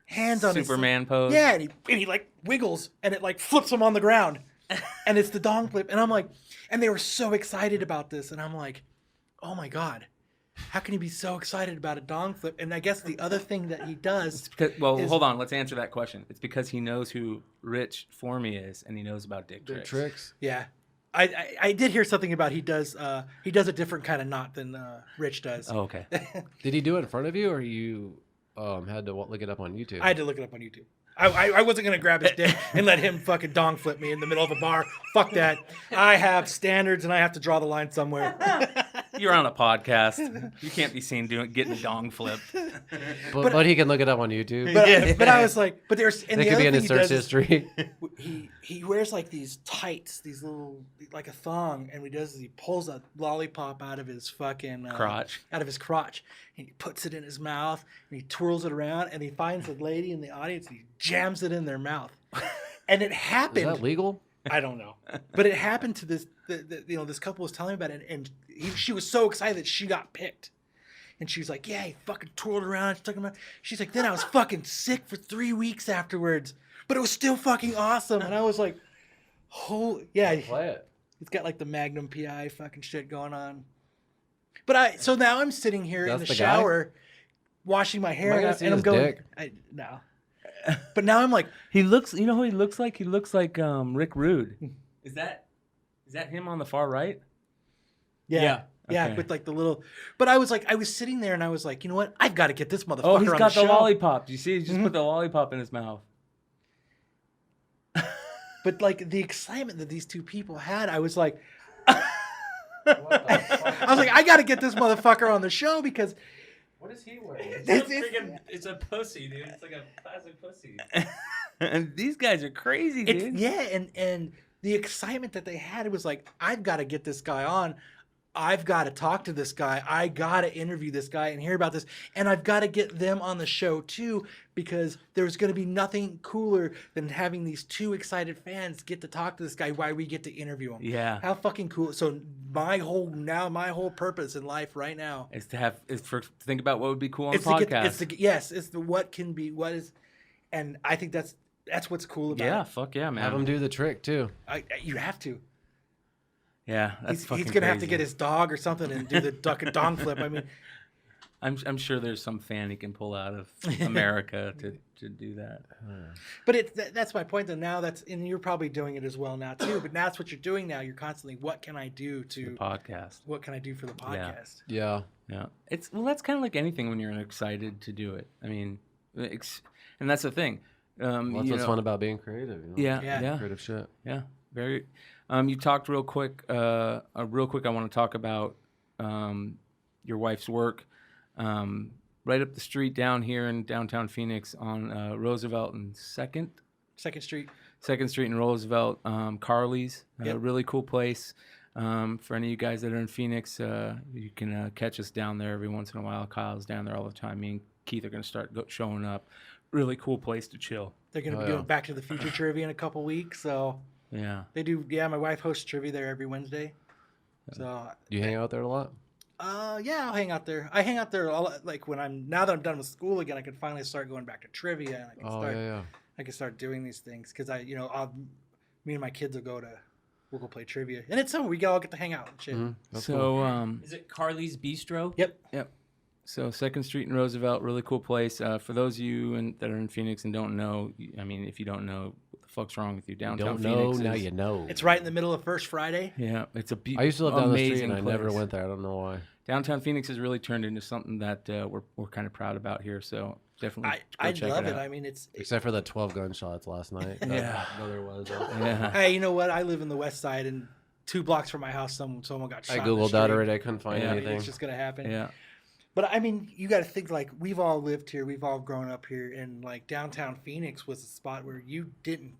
hands on Superman his pose. Yeah, and he like wiggles, and it like flips him on the ground, and it's the dong flip, and I'm like, and they were so excited about this, and I'm like, oh my god. How can he be so excited about a dong flip? And I guess the other thing that he does... Hold on. Let's answer that question. It's because he knows who Rich Formie is, and he knows about dick tricks. Yeah. I did hear something about he does a different kind of knot than Rich does. Oh, okay. Did he do it in front of you, or you had to look it up on YouTube? I had to look it up on YouTube. I wasn't going to grab his dick and let him fucking dong flip me in the middle of a bar. Fuck that. I have standards, and I have to draw the line somewhere. You're on a podcast. You can't be seen getting dong flipped. But he can look it up on YouTube. But I was like, but there's... And it the could other be in thing his he search does is history. he wears like these tights, these little, like a thong, and what he does is he pulls a lollipop out of his fucking Crotch. out of his crotch, and he puts it in his mouth, and he twirls it around, and he finds a lady in the audience, and he jams it in their mouth, and it Is happened. that legal? I don't know, but it happened to this. This couple was telling me about it, and she was so excited that she got picked. And she was like, yeah, he fucking twirled around. She's like, then I was fucking sick for 3 weeks afterwards. But it was still fucking awesome. And I was like, holy, yeah. Play it. It's got like the Magnum PI fucking shit going on. But so now I'm sitting here in That's the the guy? shower, washing my hair, Am I gonna and see I'm his going, dick? no. But now I'm like, He looks. You know who he looks like? He looks like Rick Rude. Is that him on the far right? yeah, Okay. with like the little. But I was sitting there and I was like, you know what? I've got to get this motherfucker Oh, he's on got the the show. lollipop. Do you see? He just put the lollipop in his mouth. But like the excitement that these two people had, I was like, What the fuck? I was like, I got to get this motherfucker on the show because What is he wearing? It's a pussy, dude. It's like a classic pussy. And these guys are crazy, dude. and the excitement that they had, it was like, I've got to get this guy on. I've got to talk to this guy. I got to interview this guy and hear about this. And I've got to get them on the show too, because there's going to be nothing cooler than having these two excited fans get to talk to this guy while we get to interview him. Yeah. How fucking cool. So my whole purpose in life right now Is to think about what would be cool on the to get, podcast. it's the what can be, what is, and I think that's what's cool about Yeah, it. fuck yeah, man. Have him do the trick too. You have to. Yeah, that's He's fucking gonna have to crazy. get his dog or something and do the duck and dong flip. I mean, I'm sure there's some fan he can pull out of America to do that. but that's my point. Though now and you're probably doing it as well now too. But that's what you're doing now. You're constantly, what can I do The to podcast. what can I do for the podcast? Yeah. Yeah, that's kind of like anything when you're excited to do it. I mean, and that's the thing. That's what's fun about being creative. You know? Yeah. Creative shit. Yeah, very. You talked real quick. I want to talk about your wife's work. Right up the street down here in downtown Phoenix on Roosevelt and Second Street. Street in Roosevelt. Carly's, Yep. a really cool place. For any of you guys that are in Phoenix, you can catch us down there every once in a while. Kyle's down there all the time. Me and Keith are going to start showing up. Really cool place to chill. They're going to be yeah. doing Back to the Future trivia in a couple weeks. So Yeah. they do. Yeah, my wife hosts trivia there every Wednesday. So Do you hang out there a lot? yeah, I'll hang out there. I hang out there like now that I'm done with school again, I can finally start going back to trivia, and I can I can start doing these things because me and my kids will go play trivia, and it's something we all get to hang out and shit. Mhm. That's So cool. Is it Carly's Bistro? Yep. So 2nd Street in Roosevelt, really cool place. For those of you that are in Phoenix and don't know, I mean, if you don't know, what the fuck's wrong with you? Downtown Don't know, Phoenix now is- you know. It's right in the middle of First Friday. Yeah, it's a I used to live down the street amazing and I never place. went there. I don't know why. Downtown Phoenix has really turned into something that we're kind of proud about here. So definitely I go check love it. out. I mean, it's Except for the 12 gunshots last night. Yeah. No, there was. Yeah. hey, you know what? I live in the West Side, and 2 blocks from my house, someone got shot. I in the Googled that street. already. I couldn't find Yeah. I mean, anything. it's just gonna happen. Yeah. But I mean, you got to think like we've all lived here, we've all grown up here, and like downtown Phoenix was a spot where you didn't.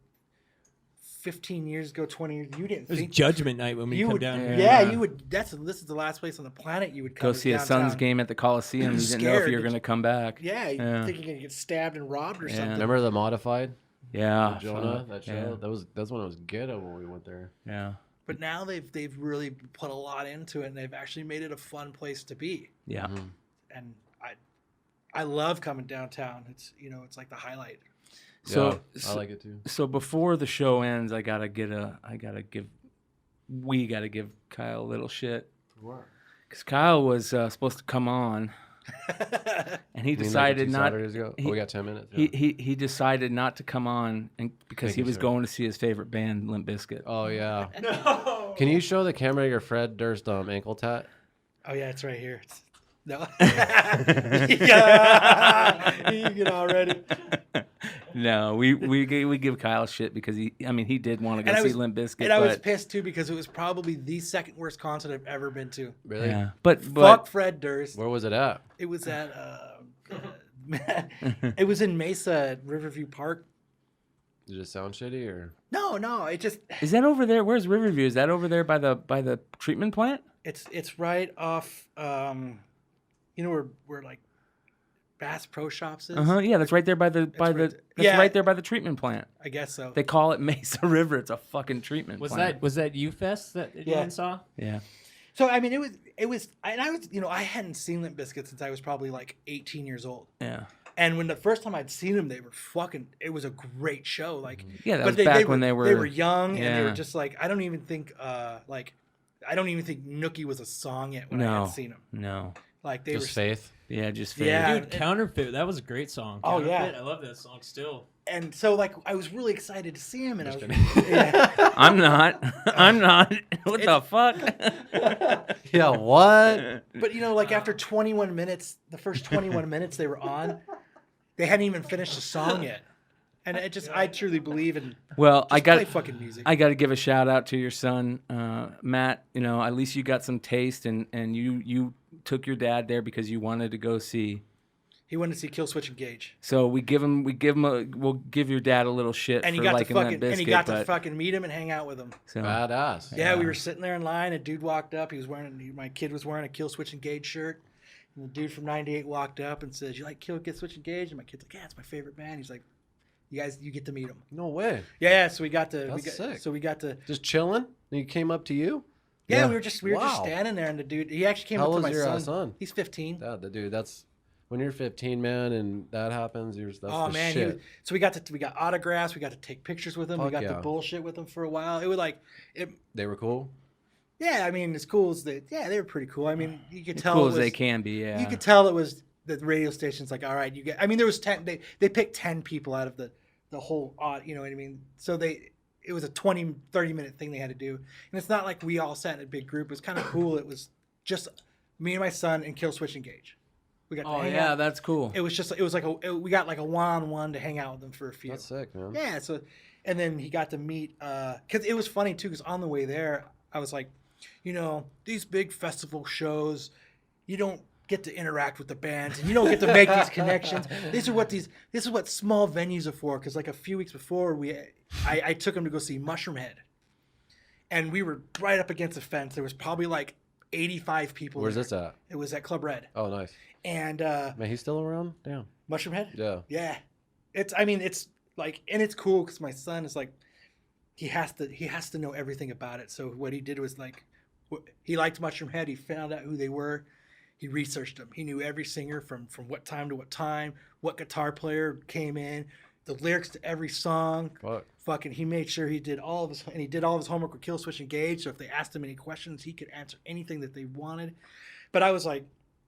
15 years ago, 20 years, you didn't It was think Judgment Night when we you come would, down here. yeah, you would. This is the last place on the planet you would come Go is see a downtown. Suns game at the Coliseum. You didn't know if Scared. you were going to come back. Yeah, you Yeah. think you're gonna get stabbed and robbed or Yeah. something. Remember the Modified? Yeah. With Jonah, that show? Yeah. That's when it was ghetto when we went there. Yeah. But now they've really put a lot into it, and they've actually made it a fun place to be. Yeah. Mhm. And I love coming downtown. It's like the highlight. So, I like it too. So before the show ends, we gotta give Kyle a little shit. Because Kyle was supposed to come on, and he You mean like decided two not. Saturdays ago? he- We got 10 minutes. He decided not to come on, because Thank he you, was sir. going to see his favorite band, Limp Bizkit. Oh yeah. No. Can you show the camera your Fred Durst ankle tat? Oh yeah, it's right here. No. Yeah. You get all ready. No, we give Kyle shit because he did want to go And I see was- Limp Bizkit, And I was but pissed too because it was probably the second worst concert I've ever been to. Really? yeah, but Fuck Fred Durst. Where was it at? It was at it was in Mesa at Riverview Park. Did it sound shitty or? No, it just is that over there? Where's Riverview? Is that over there by the treatment plant? it's right off where like Bass Pro Shops is. Yeah, that's right there by the Yeah. right there by the treatment plant. I guess so. They call it Mesa River. It's a fucking treatment plant. Was that U-Fest that you Yeah. went saw? Yeah. So I mean it was and I was I hadn't seen Limp Bizkit since I was probably like 18 years old. Yeah. And when the first time I'd seen them, it was a great show. Like, Yeah, that but was back when they were young and they were yeah. just like, I don't even think Nookie was a song yet when I No. had seen them. No. Like they Just were, Faith. Yeah, just Yeah. Dude, Counterfeit, that was a great song. Oh, yeah. Counterfeit, I love that song still. and so like I was really excited to see him, and I was, Just yeah. I'm not. I'm not. What the fuck? Yeah, what? But like after 21 minutes, the first 21 minutes they were on, they hadn't even finished the song yet, and I truly believe in. Well, Just play fucking music. I got to give a shout out to your son, Matt. At least you got some taste, and you took your dad there because you wanted to go see. He wanted to see Kill Switch Engage, So we'll give your dad a little shit and he for got liking to Limp fucking Bizkit, but- meet him and hang out with him. So, Badass. Yeah, we were sitting there in line. A dude walked up. My kid was wearing a Kill Switch Engage shirt. And the dude from 98 walked up and says, "You like Kill Switch Engage?" And my kid's like, "Yeah, it's my favorite band." He's like, you get to meet him. No way. Yeah. So we got to. That's sick. So we got to. Just chilling? And he came up to you? Yeah, Yeah. we were just Wow. standing there, and the dude. He actually came How up to old my is your son. son? He's 15. The dude, that's when you're 15, man, and that happens. That's Oh the man, shit. so we got autographs. We got to take pictures with him. We Fuck got yeah. to bullshit with him for a while. It was like, They were cool. yeah. I mean, as cool as they were pretty cool. I mean, you could as tell cool it as was, they can be. Yeah. You could tell it was the radio station's like, all right, you get. I mean, there was 10. They picked 10 people out of the whole. You know what I mean? So it was a 20, 30-minute thing they had to do, and it's not like we all sat in a big group. It was kind of cool. It was just me and my son and Kill Switch Engage. We got to Oh hang yeah, out. that's cool. It was like we got like a one-on-one to hang out with them for a few. That's sick, man. Yeah, so and then he got to meet because it was funny too because on the way there I was like, these big festival shows, you don't get to interact with the bands and you don't get to make these connections. This is what small venues are for. Because like a few weeks before I took him to go see Mushroomhead, and we were right up against the fence. There was probably like 85 people. Where's there. this at? It was at Club Red. Oh, nice. And Man, he's still around? Damn. Mushroomhead. Yeah. Yeah, it's like, and it's cool because my son is like, he has to know everything about it. So what he did was like, he liked Mushroomhead. He found out who they were. He researched them. He knew every singer from what time to what time, what guitar player came in, the lyrics to every song. Fuck. Fucking, he made sure he did all of his homework with Kill Switch Engage. So if they asked him any questions, he could answer anything that they wanted. But I was like,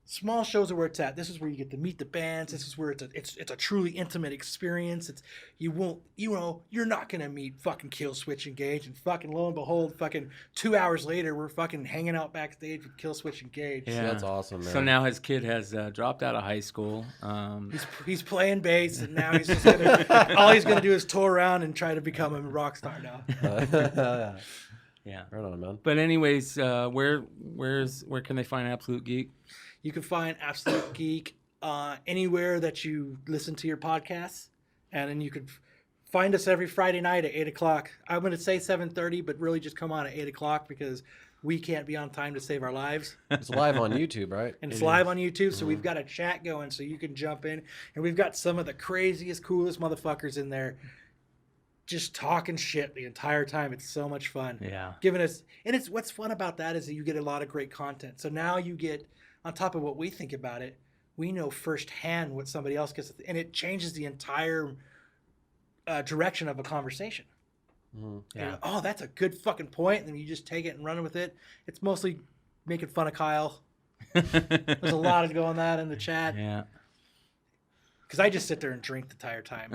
small shows are where it's at. This is where you get to meet the bands. This is where it's a truly intimate experience. You're not gonna meet fucking Kill Switch Engage, and fucking lo and behold, fucking 2 hours later, we're fucking hanging out backstage with Kill Switch Engage. Yeah. That's awesome, man. So now his kid has dropped out of high school. He's playing bass, and now he's just gonna all he's gonna do is tour around and try to become a rock star now. Yeah. Right on, man. But anyways, where can they find Absolute Geek? You can find Absolute Geek anywhere that you listen to your podcasts, and then you could find us every Friday night at 8 o'clock. I'm going to say 7:30, but really just come on at 8 o'clock because we can't be on time to save our lives. It's live on YouTube, right? And it's live on YouTube, so we've got a chat going so you can jump in. And we've got some of the craziest, coolest motherfuckers in there just talking shit the entire time. It's so much fun. Yeah. Giving us, and it's what's fun about that is that you get a lot of great content. So now you get, on top of what we think about it, we know firsthand what somebody else gets, and it changes the entire direction of a conversation. Mm-hmm. Yeah. And, oh, that's a good fucking point. And then you just take it and run with it. It's mostly making fun of Kyle. There's a lot of go on that in the chat. Yeah. Because I just sit there and drink the entire time.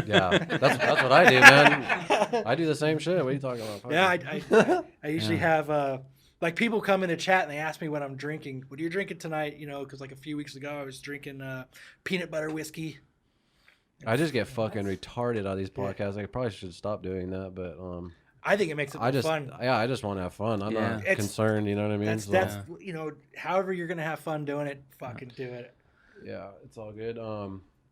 Yeah, that's what I do, man. I do the same shit. What are you talking about? Yeah, I usually have like people come in to chat and they ask me what I'm drinking. What are you drinking tonight? You know, because like a few weeks ago I was drinking peanut butter whiskey. I just get fucking retarded on these podcasts. I probably should stop doing that, but I think it makes it fun. I just want to have fun. I'm not concerned. You know what I mean? That's you know, however you're gonna have fun doing it, fucking do it. Yeah, it's all good.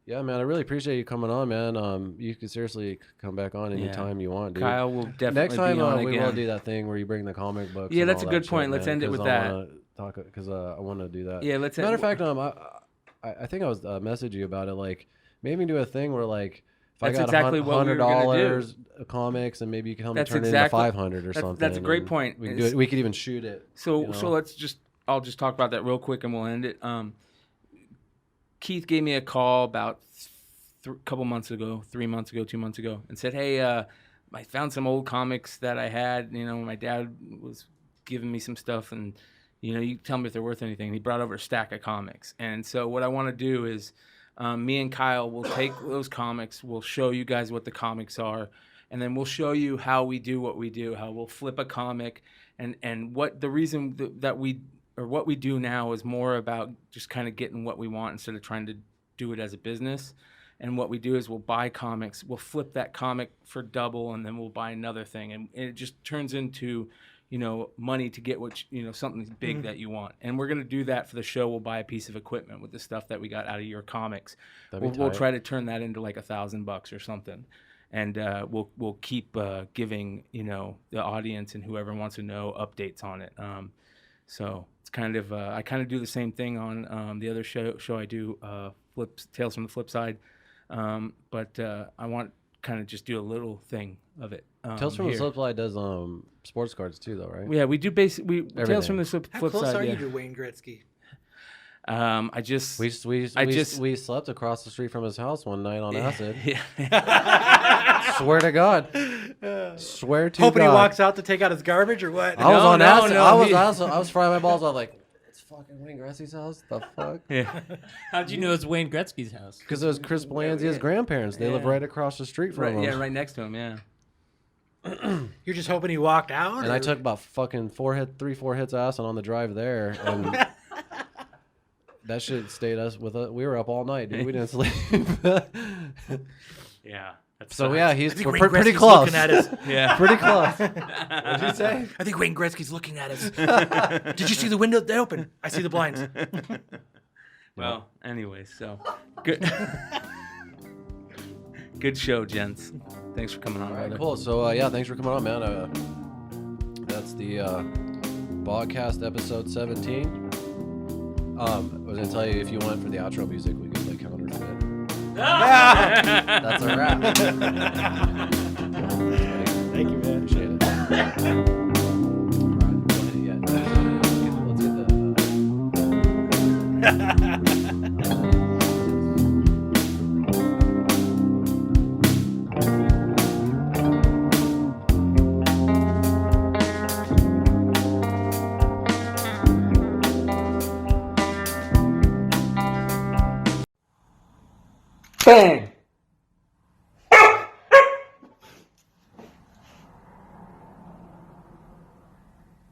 Yeah, man, I really appreciate you coming on, man. You can seriously come back on anytime you want, dude. Kyle will definitely Next time be on we again. will do that thing where you bring the comic books. Yeah, and that's all a good that point. shit, Let's man, end it 'cause with that. Because I want to do that. Yeah, let's. Matter of fact, I think I was messaging you about it. Like maybe do a thing where like if That's I got exactly what we were gonna $100 comics and maybe you can help me That's turn exactly- it into 500 or something. That's a great and point. We can do it. We could even shoot it. So you know? so I'll just talk about that real quick and we'll end it. Keith gave me a call about a couple months ago, 3 months ago, 2 months ago, and said, "Hey, I found some old comics that I had. You know, my dad was giving me some stuff, and you know, you tell me if they're worth anything." And he brought over a stack of comics, and so what I want to do is, me and Kyle will take those comics, we'll show you guys what the comics are, and then we'll show you how we do what we do, how we'll flip a comic, and what the reason that we or what we do now is more about just kind of getting what we want instead of trying to do it as a business. And what we do is we'll buy comics, we'll flip that comic for double, and then we'll buy another thing. And it just turns into, you know, money to get what, you know, something big that you want. And we're going to do that for the show. We'll buy a piece of equipment with the stuff that we got out of your comics. We'll try to turn that into like $1,000 or something. And we'll keep giving, you know, the audience and whoever wants to know updates on it. So it's kind of, I kind of do the same thing on the other show I do, Tales from the Flip Side. But I want kind of just do a little thing of it. Tales from the Flip Side does sports cards too, though, right? Yeah, we do basically Tales from the Flip How close Side. are Yeah. you to Wayne Gretzky? We slept across the street from his house one night on acid. Yeah. Swear to God. Swear to Hoping God. he walks out to take out his garbage or what? I was on acid. no, I was frying my balls. I was like, it's fucking Wayne Gretzky's house. The fuck? Yeah. How'd you know it's Wayne Gretzky's house? Because it was Chris Belanzia's grandparents. They live right across the street from him. Yeah, right next to him. Yeah. You're just hoping he walked out? And I took about fucking 4 hits of acid on the drive there, and that shit stayed us with us. We were up all night, dude. We didn't sleep. Yeah. So yeah, I think we're Wayne pretty Gretzky's close. looking at us. Yeah. Pretty close. What'd you say? I think Wayne Gretzky's looking at us. Did you see the window? They open. I see the blinds. Well, anyway, so good. Good show, gents. Thanks for coming on, All right, brother. cool. So yeah, thanks for coming on, man. That's the Bogcast episode 17. I was gonna tell you if you went for the outro music, we could like counterfeit. That's a wrap. Thank you, man. Appreciate it. Alright, go ahead, yeah. Let's get the. Bang!